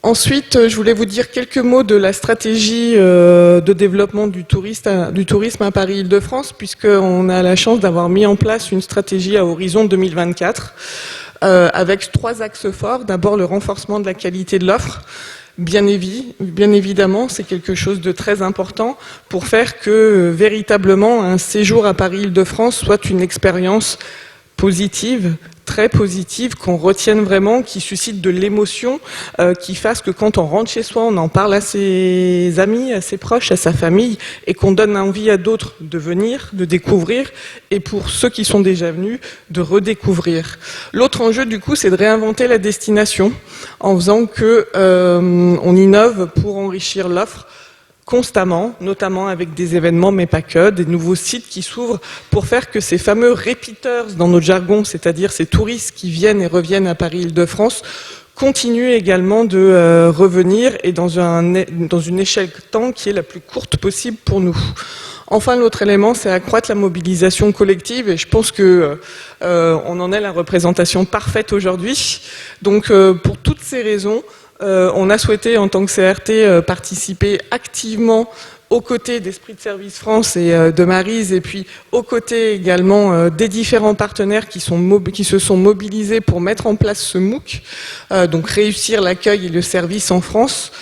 [SPEAKER 5] Ensuite, je voulais vous dire quelques mots de la stratégie de développement du tourisme à Paris-Île-de-France, puisqu'on a la chance d'avoir mis en place une stratégie à horizon 2024, avec 3 axes forts. D'abord, le renforcement de la qualité de l'offre. Bien évidemment, c'est quelque chose de très important pour faire que véritablement un séjour à Paris-Île-de-France soit une expérience positive, très positive, qu'on retienne vraiment, qui suscite de l'émotion, qui fasse que quand on rentre chez soi, on en parle à ses amis, à ses proches, à sa famille, et qu'on donne envie à d'autres de venir, de découvrir, et pour ceux qui sont déjà venus, de redécouvrir. L'autre enjeu, du coup, c'est de réinventer la destination, en faisant que on innove pour enrichir l'offre constamment, notamment avec des événements, mais pas que, des nouveaux sites qui s'ouvrent pour faire que ces fameux repeaters dans notre jargon, c'est-à-dire ces touristes qui viennent et reviennent à Paris-Île-de-France, continuent également de revenir et dans une échelle de temps qui est la plus courte possible pour nous. Enfin, l'autre élément, c'est accroître la mobilisation collective et je pense que on en est la représentation parfaite aujourd'hui. Donc, pour toutes ces raisons, on a souhaité, en tant que CRT, participer activement aux côtés d'Esprit de Service France et de Maryse, et puis aux côtés également des différents partenaires qui se sont mobilisés pour mettre en place ce MOOC, donc réussir l'accueil et le service en France.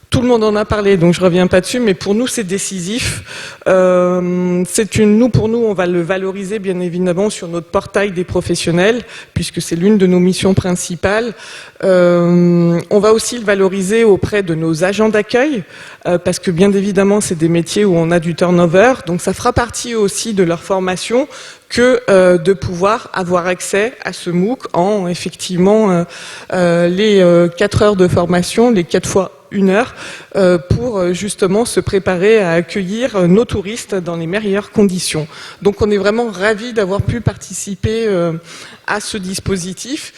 [SPEAKER 5] Tout le monde en a parlé, donc je reviens pas dessus, mais pour nous c'est décisif. Pour nous, on va le valoriser bien évidemment sur notre portail des professionnels, puisque c'est l'une de nos missions principales. On va aussi le valoriser auprès de nos agents d'accueil, parce que bien évidemment c'est des métiers où on a du turnover, donc ça fera partie aussi de leur formation que de pouvoir avoir accès à ce MOOC en effectivement les 4 heures de formation, les 4 fois 1 heure, pour justement se préparer à accueillir nos touristes dans les meilleures conditions. Donc on est vraiment ravis d'avoir pu participer à ce dispositif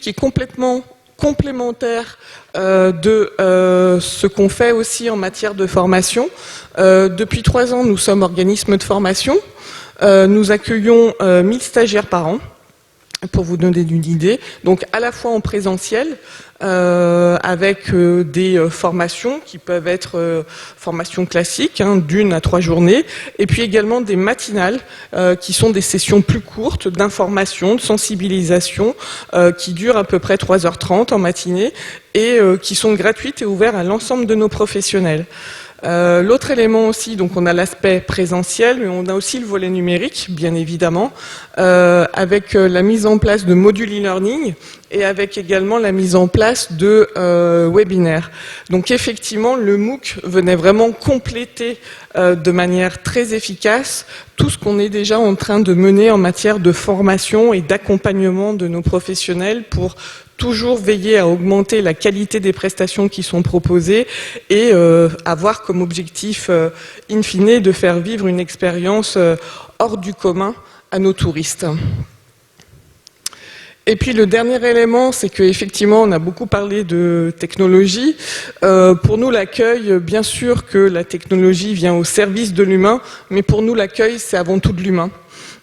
[SPEAKER 5] qui est complètement complémentaire de ce qu'on fait aussi en matière de formation. Depuis 3 ans, nous sommes organisme de formation. Nous accueillons 1000 stagiaires par an, pour vous donner une idée. Donc à la fois en présentiel, avec des formations qui peuvent être formations classiques, d'1 à 3 journées, et puis également des matinales qui sont des sessions plus courtes d'information, de sensibilisation, qui durent à peu près 3h30 en matinée et qui sont gratuites et ouvertes à l'ensemble de nos professionnels. L'autre élément aussi, donc on a l'aspect présentiel, mais on a aussi le volet numérique, bien évidemment, avec la mise en place de modules e-learning et avec également la mise en place de webinaires. Donc effectivement, le MOOC venait vraiment compléter de manière très efficace tout ce qu'on est déjà en train de mener en matière de formation et d'accompagnement de nos professionnels pour toujours veiller à augmenter la qualité des prestations qui sont proposées et avoir comme objectif, in fine, de faire vivre une expérience hors du commun à nos touristes. Et puis le dernier élément, c'est qu'effectivement, on a beaucoup parlé de technologie. Pour nous, l'accueil, bien sûr que la technologie vient au service de l'humain, mais pour nous, l'accueil, c'est avant tout de l'humain.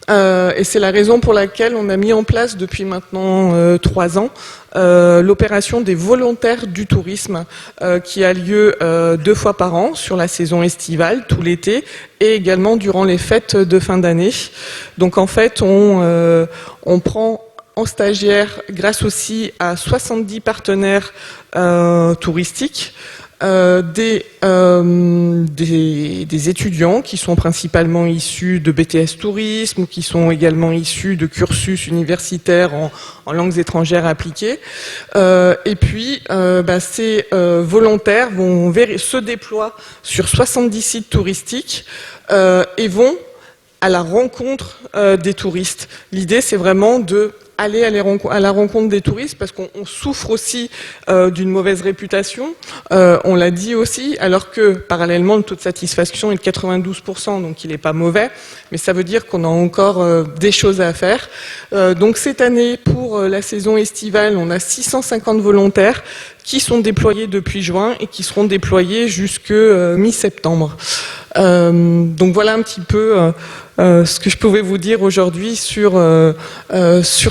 [SPEAKER 5] Et c'est la raison pour laquelle on a mis en place depuis maintenant 3 ans l'opération des volontaires du tourisme qui a lieu 2 fois par an sur la saison estivale, tout l'été, et également durant les fêtes de fin d'année. Donc en fait, on prend en stagiaire grâce aussi à 70 partenaires touristiques, des étudiants qui sont principalement issus de BTS Tourisme ou qui sont également issus de cursus universitaires en langues étrangères appliquées. Et puis, ces volontaires se déploient sur 70 sites touristiques et vont à la rencontre des touristes. L'idée, c'est vraiment de aller à la rencontre des touristes parce qu'on souffre aussi d'une mauvaise réputation, on l'a dit aussi, alors que parallèlement le taux de satisfaction est de 92%, donc il n'est pas mauvais, mais ça veut dire qu'on a encore des choses à faire. Donc cette année, pour la saison estivale, on a 650 volontaires qui sont déployés depuis juin et qui seront déployés jusque mi-septembre. Donc voilà un petit peu ce que je pouvais vous dire aujourd'hui sur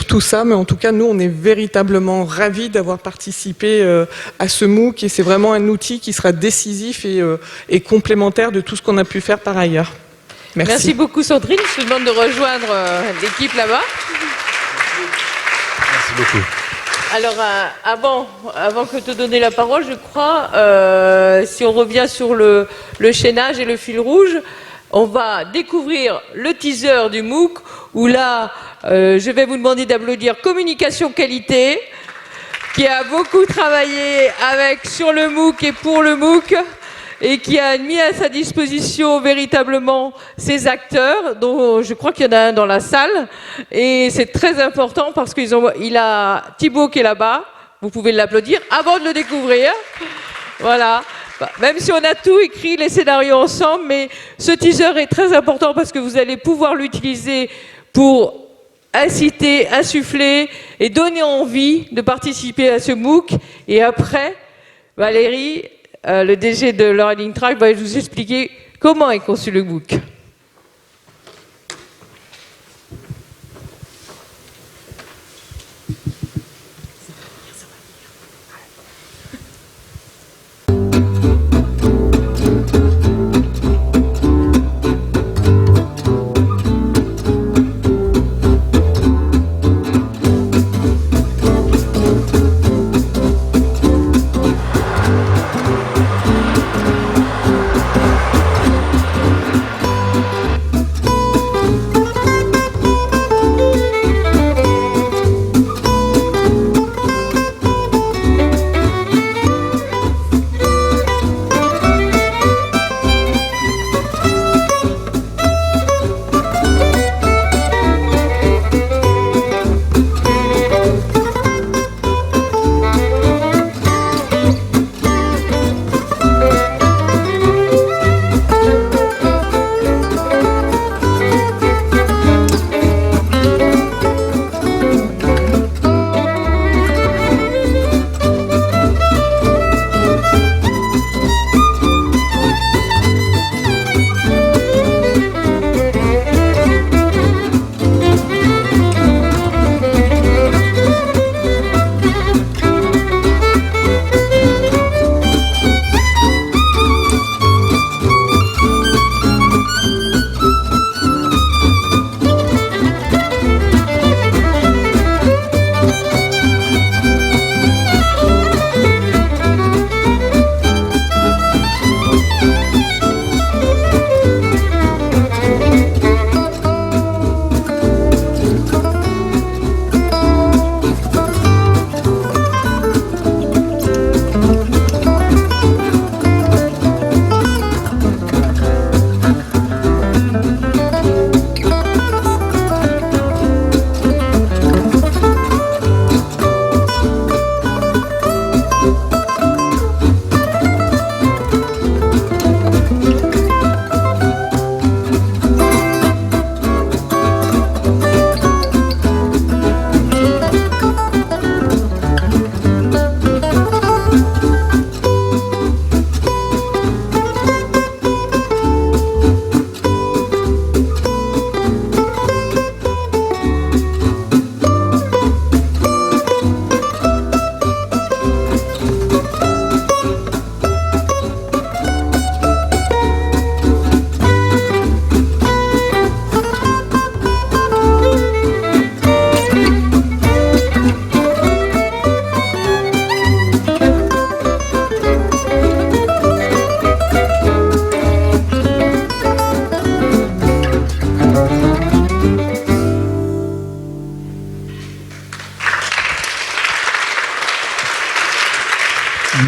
[SPEAKER 5] tout ça, mais en tout cas nous on est véritablement ravis d'avoir participé à ce MOOC et c'est vraiment un outil qui sera décisif et complémentaire de tout ce qu'on a pu faire par ailleurs. Merci.
[SPEAKER 1] Merci beaucoup Sandrine, je te demande de rejoindre l'équipe là-bas.
[SPEAKER 2] Merci beaucoup.
[SPEAKER 1] Alors, avant que de te donner la parole, je crois, si on revient sur le chaînage et le fil rouge, on va découvrir le teaser du MOOC, où là, je vais vous demander d'applaudir Communication Qualité, qui a beaucoup travaillé sur le MOOC et pour le MOOC, et qui a mis à sa disposition véritablement ses acteurs, dont je crois qu'il y en a un dans la salle. Et c'est très important parce qu'il a Thibaut qui est là-bas, vous pouvez l'applaudir avant de le découvrir. Voilà. Même si on a tout écrit, les scénarios ensemble, mais ce teaser est très important parce que vous allez pouvoir l'utiliser pour inciter, insuffler et donner envie de participer à ce MOOC. Et après, Valérie, le DG de Learning Track, va vous expliquer comment est conçu le MOOC.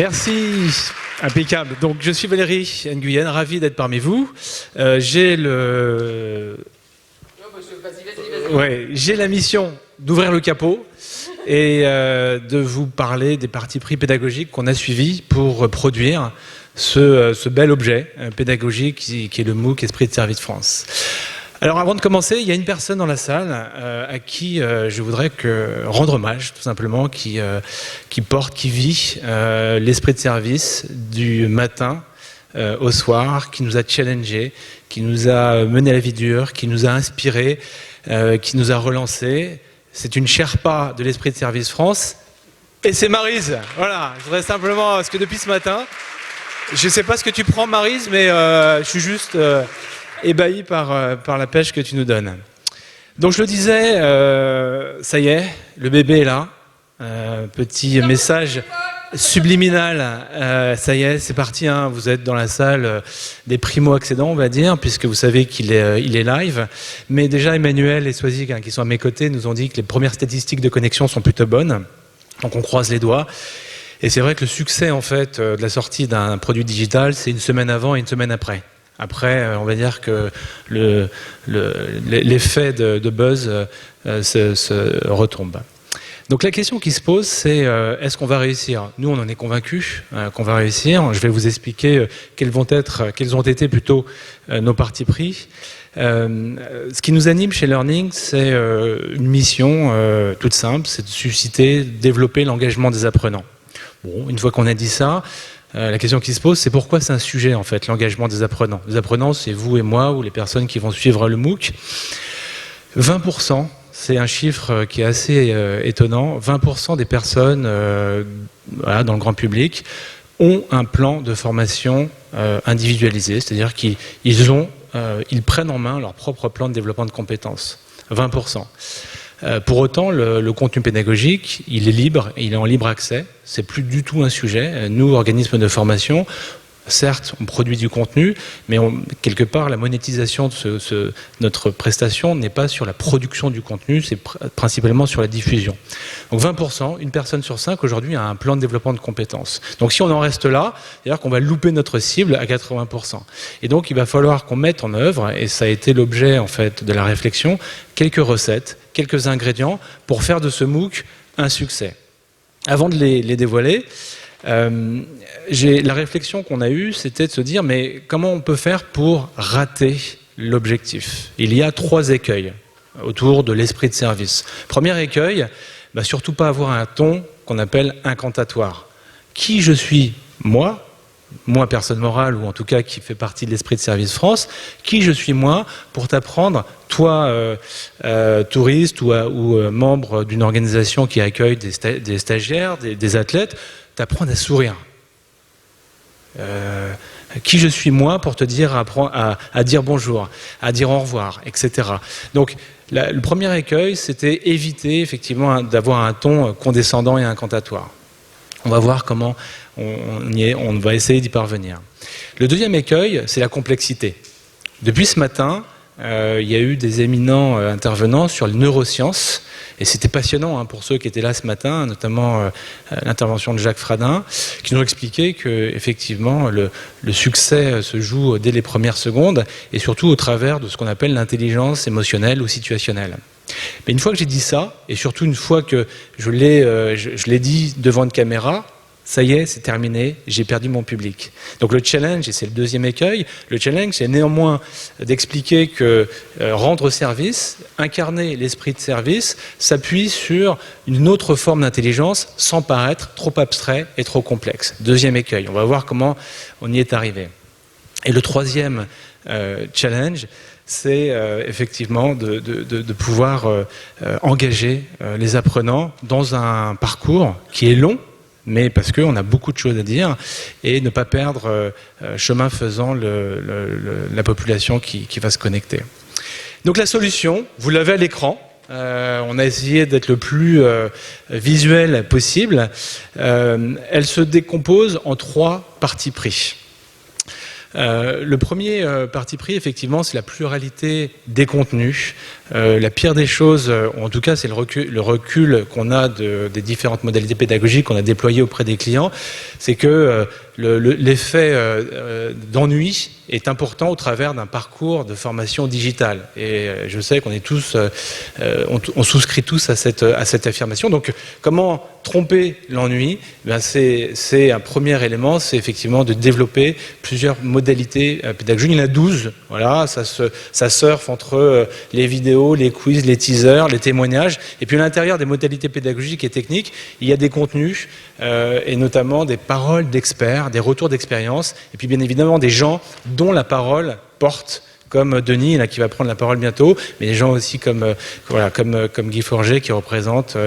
[SPEAKER 6] Merci. Impeccable. Donc, je suis Valérie Nguyen, ravi d'être parmi vous. J'ai la mission d'ouvrir le capot et de vous parler des partis pris pédagogiques qu'on a suivis pour produire ce bel objet pédagogique qui est le MOOC Esprit de Service France. Alors avant de commencer, il y a une personne dans la salle à qui je voudrais rendre hommage, tout simplement, qui vit l'esprit de service du matin au soir, qui nous a challengés, qui nous a mené à la vie dure, qui nous a inspirés, qui nous a relancés. C'est une Sherpa de l'esprit de service France, et c'est Maryse. Voilà, je voudrais simplement, parce que depuis ce matin, je ne sais pas ce que tu prends, Maryse, mais je suis juste ébahi par la pêche que tu nous donnes. Donc je le disais, ça y est, le bébé est là. Petit message subliminal, ça y est, c'est parti. Hein, vous êtes dans la salle des primo-accédants, on va dire, puisque vous savez qu'il est live. Mais déjà, Emmanuel et Swazik, qui sont à mes côtés, nous ont dit que les premières statistiques de connexion sont plutôt bonnes. Donc on croise les doigts. Et c'est vrai que le succès, en fait, de la sortie d'un produit digital, c'est une semaine avant et une semaine après. Après, on va dire que l'effet de buzz se retombe. Donc la question qui se pose, c'est est-ce qu'on va réussir? Nous, on en est convaincus qu'on va réussir. Je vais vous expliquer quels ont été plutôt nos partis pris. Ce qui nous anime chez Learning, c'est une mission toute simple, c'est de susciter, développer l'engagement des apprenants. Bon, une fois qu'on a dit ça, la question qui se pose, c'est pourquoi c'est un sujet, en fait, l'engagement des apprenants. Les apprenants, c'est vous et moi, ou les personnes qui vont suivre le MOOC. 20%, c'est un chiffre qui est assez étonnant, 20% des personnes dans le grand public ont un plan de formation individualisé, c'est-à-dire qu'ils prennent en main leur propre plan de développement de compétences. 20%. Pour autant, le contenu pédagogique, il est libre, il est en libre accès. C'est plus du tout un sujet. Nous, organismes de formation, certes, on produit du contenu, mais quelque part, la monétisation de notre prestation n'est pas sur la production du contenu, c'est principalement sur la diffusion. Donc 20%, une personne sur 5 aujourd'hui a un plan de développement de compétences. Donc si on en reste là, c'est-à-dire qu'on va louper notre cible à 80%. Et donc il va falloir qu'on mette en œuvre, et ça a été l'objet en fait de la réflexion, quelques recettes, quelques ingrédients pour faire de ce MOOC un succès. Avant de les dévoiler, la réflexion qu'on a eue, c'était de se dire, mais comment on peut faire pour rater l'objectif? Il y a 3 écueils autour de l'esprit de service. Premier écueil, surtout pas avoir un ton qu'on appelle incantatoire. Qui je suis, moi, personne morale, ou en tout cas qui fait partie de l'esprit de service France, qui je suis moi pour t'apprendre, toi touriste ou membre d'une organisation qui accueille des stagiaires, des athlètes, t'apprendre à sourire. Qui je suis moi pour te dire à dire bonjour, à dire au revoir, etc. Donc le premier écueil, c'était éviter effectivement d'avoir un ton condescendant et incantatoire. On va voir comment on va essayer d'y parvenir. Le deuxième écueil, c'est la complexité. Depuis ce matin, il y a eu des éminents intervenants sur les neurosciences, et c'était passionnant pour ceux qui étaient là ce matin, notamment l'intervention de Jacques Fradin, qui nous expliquait que effectivement le succès se joue dès les premières secondes, et surtout au travers de ce qu'on appelle l'intelligence émotionnelle ou situationnelle. Mais une fois que j'ai dit ça, et surtout une fois que je l'ai dit devant une caméra, ça y est, c'est terminé, j'ai perdu mon public. Donc le challenge, et c'est le deuxième écueil, le challenge c'est néanmoins d'expliquer que rendre service, incarner l'esprit de service, s'appuie sur une autre forme d'intelligence sans paraître trop abstrait et trop complexe. Deuxième écueil, on va voir comment on y est arrivé. Et le troisième challenge, c'est effectivement de pouvoir engager les apprenants dans un parcours qui est long, mais parce qu'on a beaucoup de choses à dire, et ne pas perdre chemin faisant la population qui va se connecter. Donc la solution, vous l'avez à l'écran, on a essayé d'être le plus visuel possible, elle se décompose en 3 parties pris. Le premier parti pris, effectivement, c'est la pluralité des contenus. La pire des choses, en tout cas, c'est le recul qu'on a des différentes modalités pédagogiques qu'on a déployées auprès des clients, c'est que l'effet d'ennui est important au travers d'un parcours de formation digitale. Et je sais qu'on est tous, on souscrit tous à cette affirmation. Donc, comment tromper l'ennui? Ben, c'est un premier élément, c'est effectivement de développer plusieurs modalités pédagogiques. Il y en a 12. Voilà, ça surfe entre les vidéos, les quiz, les teasers, les témoignages. Et puis à l'intérieur des modalités pédagogiques et techniques, il y a des contenus et notamment des paroles d'experts, des retours d'expérience, et puis bien évidemment des gens dont la parole porte, comme Denis, là, qui va prendre la parole bientôt, mais des gens aussi comme Guy Forget, qui représente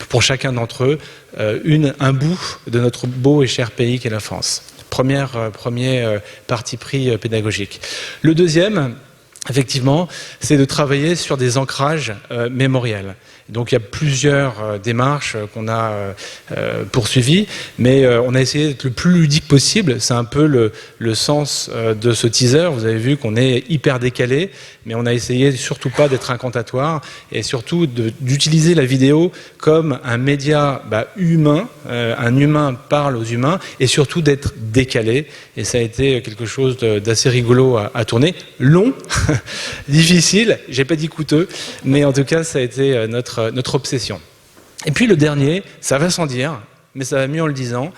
[SPEAKER 6] pour chacun d'entre eux un bout de notre beau et cher pays qu'est la France. Premier parti pris pédagogique. Le deuxième, effectivement, c'est de travailler sur des ancrages mémoriels. Donc il y a plusieurs démarches qu'on a poursuivies, mais on a essayé d'être le plus ludique possible. C'est un peu le sens de ce teaser. Vous avez vu qu'on est hyper décalé, mais on a essayé surtout pas d'être incantatoire et surtout d'utiliser la vidéo comme un média humain. Un humain parle aux humains et surtout d'être décalé. Et ça a été quelque chose d'assez rigolo à tourner. Long, difficile, j'ai pas dit coûteux, mais en tout cas ça a été notre obsession. Et puis le dernier, ça va sans dire, mais ça va mieux en le disant,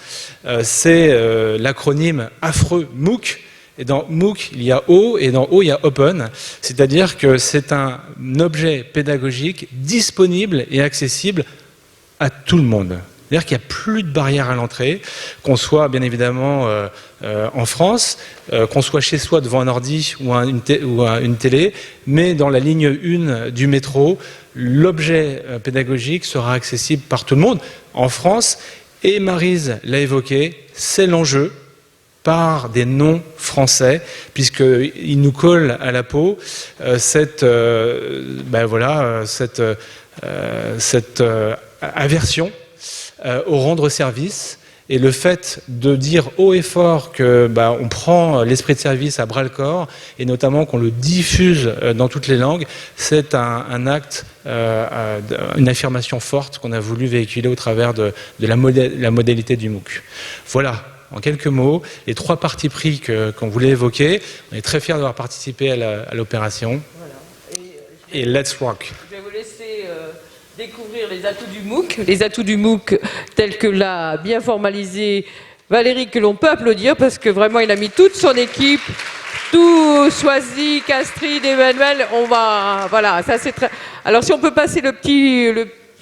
[SPEAKER 6] c'est l'acronyme affreux MOOC. Et dans MOOC, il y a O, et dans O, il y a Open. C'est-à-dire que c'est un objet pédagogique disponible et accessible à tout le monde. C'est-à-dire qu'il n'y a plus de barrière à l'entrée, qu'on soit bien évidemment en France, qu'on soit chez soi devant un ordi ou une télé, mais dans la ligne 1 du métro, l'objet pédagogique sera accessible par tout le monde. En France, et Maryse l'a évoqué, c'est l'enjeu par des noms français, puisqu'ils nous collent à la peau cette aversion au rendre service, et le fait de dire haut et fort que on prend l'esprit de service à bras le corps et notamment qu'on le diffuse dans toutes les langues, c'est un acte, une affirmation forte qu'on a voulu véhiculer au travers de la modalité du MOOC. Voilà, en quelques mots, les 3 partis pris qu'on voulait évoquer. On est très fiers d'avoir participé à l'opération. Voilà. Et let's rock.
[SPEAKER 1] Je vais vous laisser découvrir les atouts du MOOC. Les atouts du MOOC tels que l'a bien formalisé Valérie, que l'on peut applaudir parce que vraiment il a mis toute son équipe, tout Soisy, Castrid, Emmanuel. Voilà, ça c'est très. Alors si on peut passer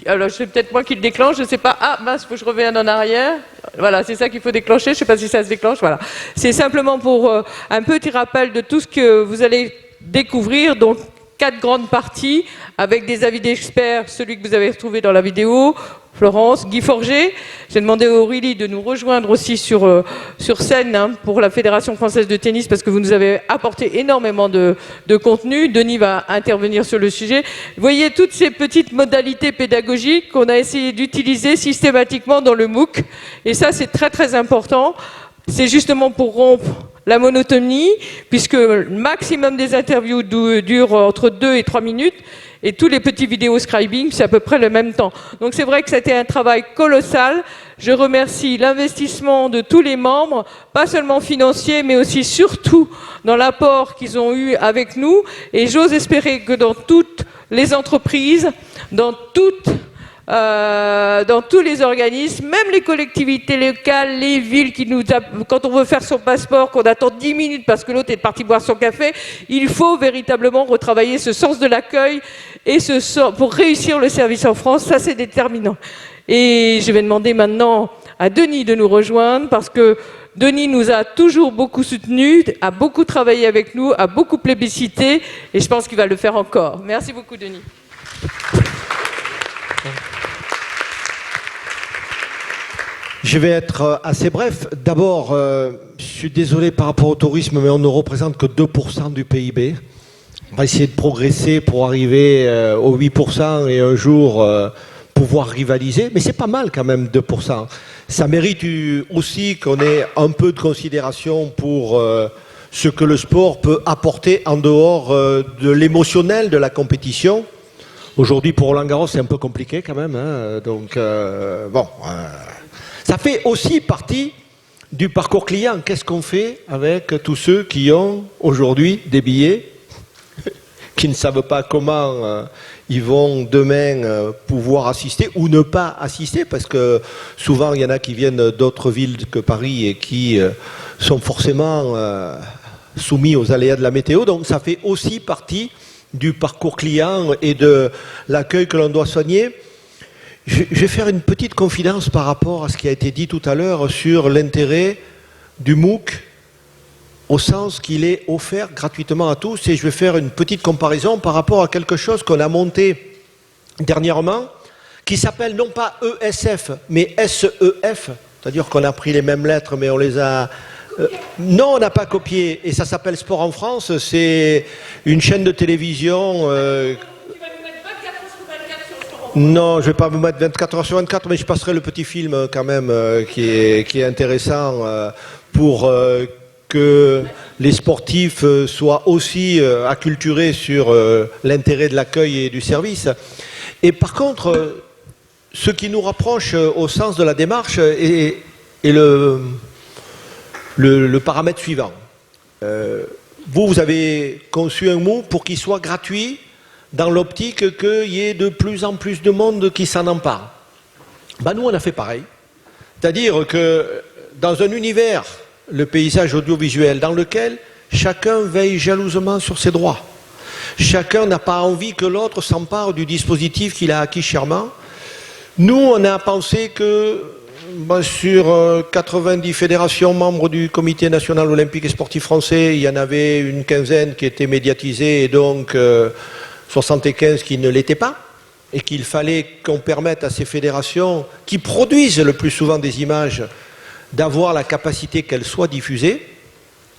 [SPEAKER 1] alors c'est peut-être moi qui le déclenche, je ne sais pas. Ah mince, faut que je revienne en arrière. Voilà, c'est ça qu'il faut déclencher. Je ne sais pas si ça se déclenche. Voilà, c'est simplement pour un petit rappel de tout ce que vous allez découvrir. Donc 4 grandes parties avec des avis d'experts, celui que vous avez retrouvé dans la vidéo, Florence, Guy Forget. J'ai demandé à Aurélie de nous rejoindre aussi sur scène pour la Fédération française de tennis parce que vous nous avez apporté énormément de contenu. Denis va intervenir sur le sujet. Vous voyez toutes ces petites modalités pédagogiques qu'on a essayé d'utiliser systématiquement dans le MOOC. Et ça, c'est très très important. C'est justement pour rompre la monotonie, puisque le maximum des interviews dure entre 2 et 3 minutes, et tous les petits vidéos scribing, c'est à peu près le même temps. Donc c'est vrai que c'était un travail colossal. Je remercie l'investissement de tous les membres, pas seulement financier, mais aussi surtout dans l'apport qu'ils ont eu avec nous, et j'ose espérer que dans toutes les entreprises, dans tous les organismes, même les collectivités locales, les villes quand on veut faire son passeport, qu'on attend 10 minutes parce que l'autre est parti boire son café, il faut véritablement retravailler ce sens de l'accueil et pour réussir le service en France, ça c'est déterminant. Et je vais demander maintenant à Denis de nous rejoindre parce que Denis nous a toujours beaucoup soutenus, a beaucoup travaillé avec nous, a beaucoup plébiscité et je pense qu'il va le faire encore. Merci beaucoup Denis.
[SPEAKER 7] Je vais être assez bref. D'abord, je suis désolé par rapport au tourisme, mais on ne représente que 2% du PIB. On va essayer de progresser pour arriver aux 8% et un jour pouvoir rivaliser. Mais c'est pas mal quand même, 2%. Ça mérite aussi qu'on ait un peu de considération pour ce que le sport peut apporter en dehors de l'émotionnel de la compétition. Aujourd'hui, pour Roland-Garros, c'est un peu compliqué quand même. Hein, donc, ça fait aussi partie du parcours client. Qu'est-ce qu'on fait avec tous ceux qui ont aujourd'hui des billets, qui ne savent pas comment ils vont demain pouvoir assister ou ne pas assister, parce que souvent il y en a qui viennent d'autres villes que Paris et qui sont forcément soumis aux aléas de la météo. Donc ça fait aussi partie du parcours client et de l'accueil que l'on doit soigner. Je vais faire une petite confidence par rapport à ce qui a été dit tout à l'heure sur l'intérêt du MOOC au sens qu'il est offert gratuitement à tous, et je vais faire une petite comparaison par rapport à quelque chose qu'on a monté dernièrement, qui s'appelle non pas ESF, mais SEF, c'est-à-dire qu'on a pris les mêmes lettres, mais on les a... non, on n'a pas copié, et ça s'appelle Sport en France, c'est une chaîne de télévision... Non, je ne vais pas vous mettre 24 heures sur 24, mais je passerai le petit film quand même qui est intéressant pour que les sportifs soient aussi acculturés sur l'intérêt de l'accueil et du service. Et par contre, ce qui nous rapproche au sens de la démarche est le paramètre suivant. Vous avez conçu un MOOC pour qu'il soit gratuit, dans l'optique qu'il y ait de plus en plus de monde qui s'en empare. Nous, on a fait pareil. C'est-à-dire que dans un univers, le paysage audiovisuel, dans lequel chacun veille jalousement sur ses droits, chacun n'a pas envie que l'autre s'empare du dispositif qu'il a acquis chèrement, nous, on a pensé que sur 90 fédérations membres du Comité national olympique et sportif français, il y en avait une quinzaine qui étaient médiatisées et donc 75 qui ne l'étaient pas, et qu'il fallait qu'on permette à ces fédérations qui produisent le plus souvent des images d'avoir la capacité qu'elles soient diffusées.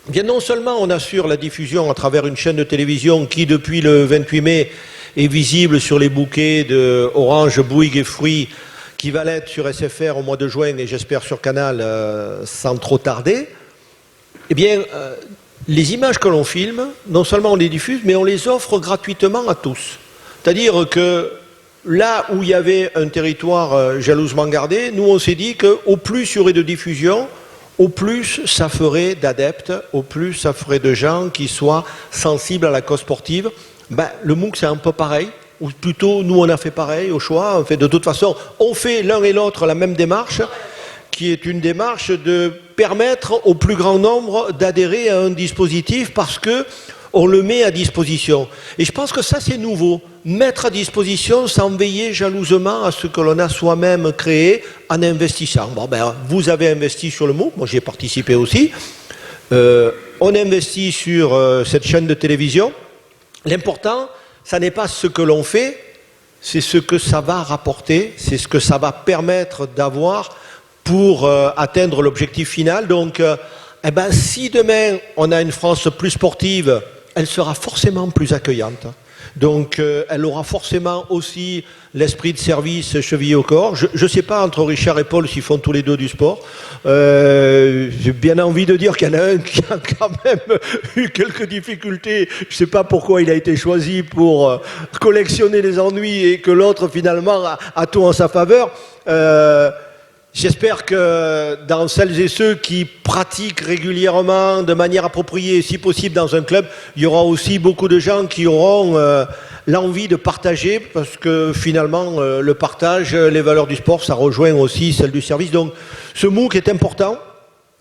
[SPEAKER 7] Bien, non seulement on assure la diffusion à travers une chaîne de télévision qui, depuis le 28 mai, est visible sur les bouquets de Orange, Bouygues et Fruits, qui va l'être sur SFR au mois de juin et j'espère sur Canal sans trop tarder. Eh bien, les images que l'on filme, non seulement on les diffuse, mais on les offre gratuitement à tous. C'est-à-dire que là où il y avait un territoire jalousement gardé, nous on s'est dit qu'au plus il y aurait de diffusion, au plus ça ferait d'adeptes, au plus ça ferait de gens qui soient sensibles à la cause sportive. Le MOOC c'est un peu pareil, ou plutôt nous on a fait pareil au choix. En fait, de toute façon, on fait l'un et l'autre la même démarche, qui est une démarche de permettre au plus grand nombre d'adhérer à un dispositif parce que on le met à disposition. Et je pense que ça c'est nouveau, mettre à disposition sans veiller jalousement à ce que l'on a soi-même créé en investissant. Vous avez investi sur le MOOC, moi j'y ai participé aussi. On investit sur cette chaîne de télévision. L'important, ça n'est pas ce que l'on fait, c'est ce que ça va rapporter, c'est ce que ça va permettre d'avoir pour atteindre l'objectif final. Donc, si demain on a une France plus sportive, elle sera forcément plus accueillante. Donc, elle aura forcément aussi l'esprit de service chevillé au corps. Je ne sais pas entre Richard et Paul s'ils font tous les deux du sport. J'ai bien envie de dire qu'il y en a un qui a quand même eu quelques difficultés. Je ne sais pas pourquoi il a été choisi pour collectionner les ennuis et que l'autre finalement a tout en sa faveur. J'espère que dans celles et ceux qui pratiquent régulièrement, de manière appropriée, si possible dans un club, il y aura aussi beaucoup de gens qui auront l'envie de partager, parce que finalement, le partage, les valeurs du sport, ça rejoint aussi celles du service. Donc, ce MOOC est important.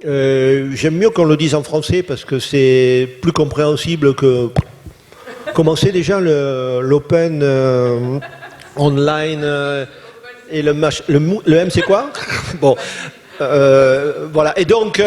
[SPEAKER 7] J'aime mieux qu'on le dise en français, parce que c'est plus compréhensible que... Comment c'est déjà l'open online... Et le M, c'est quoi? Bon, voilà. Et donc,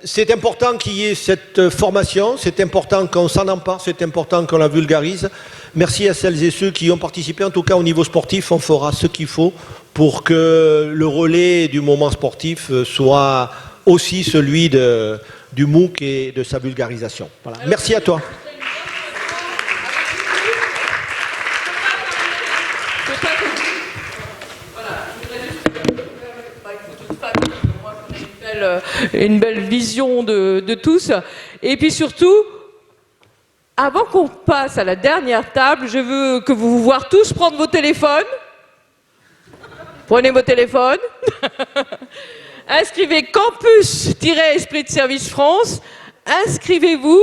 [SPEAKER 7] c'est important qu'il y ait cette formation, c'est important qu'on s'en empare, c'est important qu'on la vulgarise. Merci à celles et ceux qui ont participé. En tout cas, au niveau sportif, on fera ce qu'il faut pour que le relais du moment sportif soit aussi celui du MOOC et de sa vulgarisation. Voilà. Merci à toi.
[SPEAKER 1] belle vision de tous. Et puis surtout, avant qu'on passe à la dernière table, je veux que vous vous voyez tous prendre vos téléphones. Prenez vos téléphones. Inscrivez Campus-Esprit de Service France. Inscrivez-vous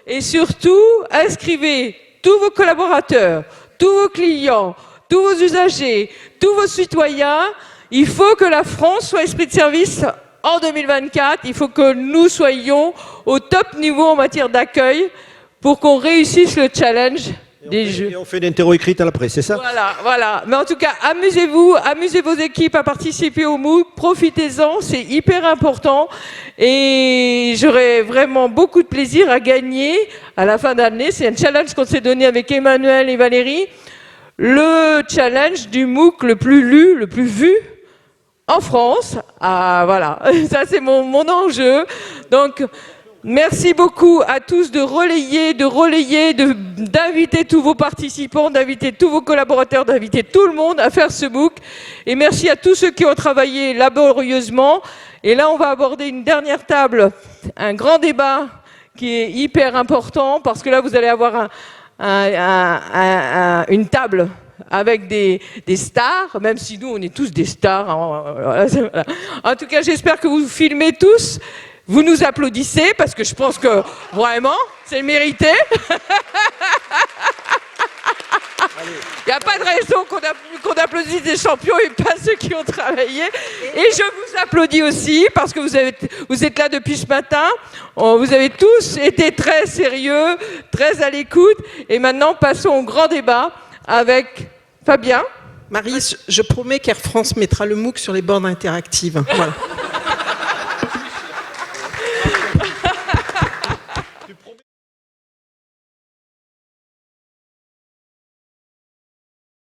[SPEAKER 1] et surtout, inscrivez tous vos collaborateurs, tous vos clients, tous vos usagers, tous vos citoyens. Il faut que la France soit esprit de service en 2024. Il faut que nous soyons au top niveau en matière d'accueil pour qu'on réussisse le challenge des Jeux.
[SPEAKER 7] Et on fait l'interro écrite à l'après, c'est ça?
[SPEAKER 1] Voilà. Mais en tout cas, amusez-vous, amusez vos équipes à participer au MOOC, profitez-en, c'est hyper important. Et j'aurai vraiment beaucoup de plaisir à gagner à la fin d'année. C'est un challenge qu'on s'est donné avec Emmanuel et Valérie. Le challenge du MOOC le plus lu, le plus vu en France. Ah, voilà, ça c'est mon enjeu. Donc, merci beaucoup à tous de relayer, d'inviter tous vos participants, d'inviter tous vos collaborateurs, d'inviter tout le monde à faire ce MOOC. Et merci à tous ceux qui ont travaillé laborieusement. Et là, on va aborder une dernière table, un grand débat qui est hyper important parce que là, vous allez avoir une table avec des stars, même si nous, on est tous des stars. En tout cas, j'espère que vous filmez tous. Vous nous applaudissez parce que je pense que vraiment, c'est mérité. Il n'y a pas de raison qu'on applaudisse des champions et pas ceux qui ont travaillé. Et je vous applaudis aussi parce que vous êtes là depuis ce matin. Vous avez tous été très sérieux, très à l'écoute. Et maintenant, passons au grand débat avec Fabien.
[SPEAKER 3] Marie, je promets qu'Air France mettra le MOOC sur les bornes interactives. Voilà.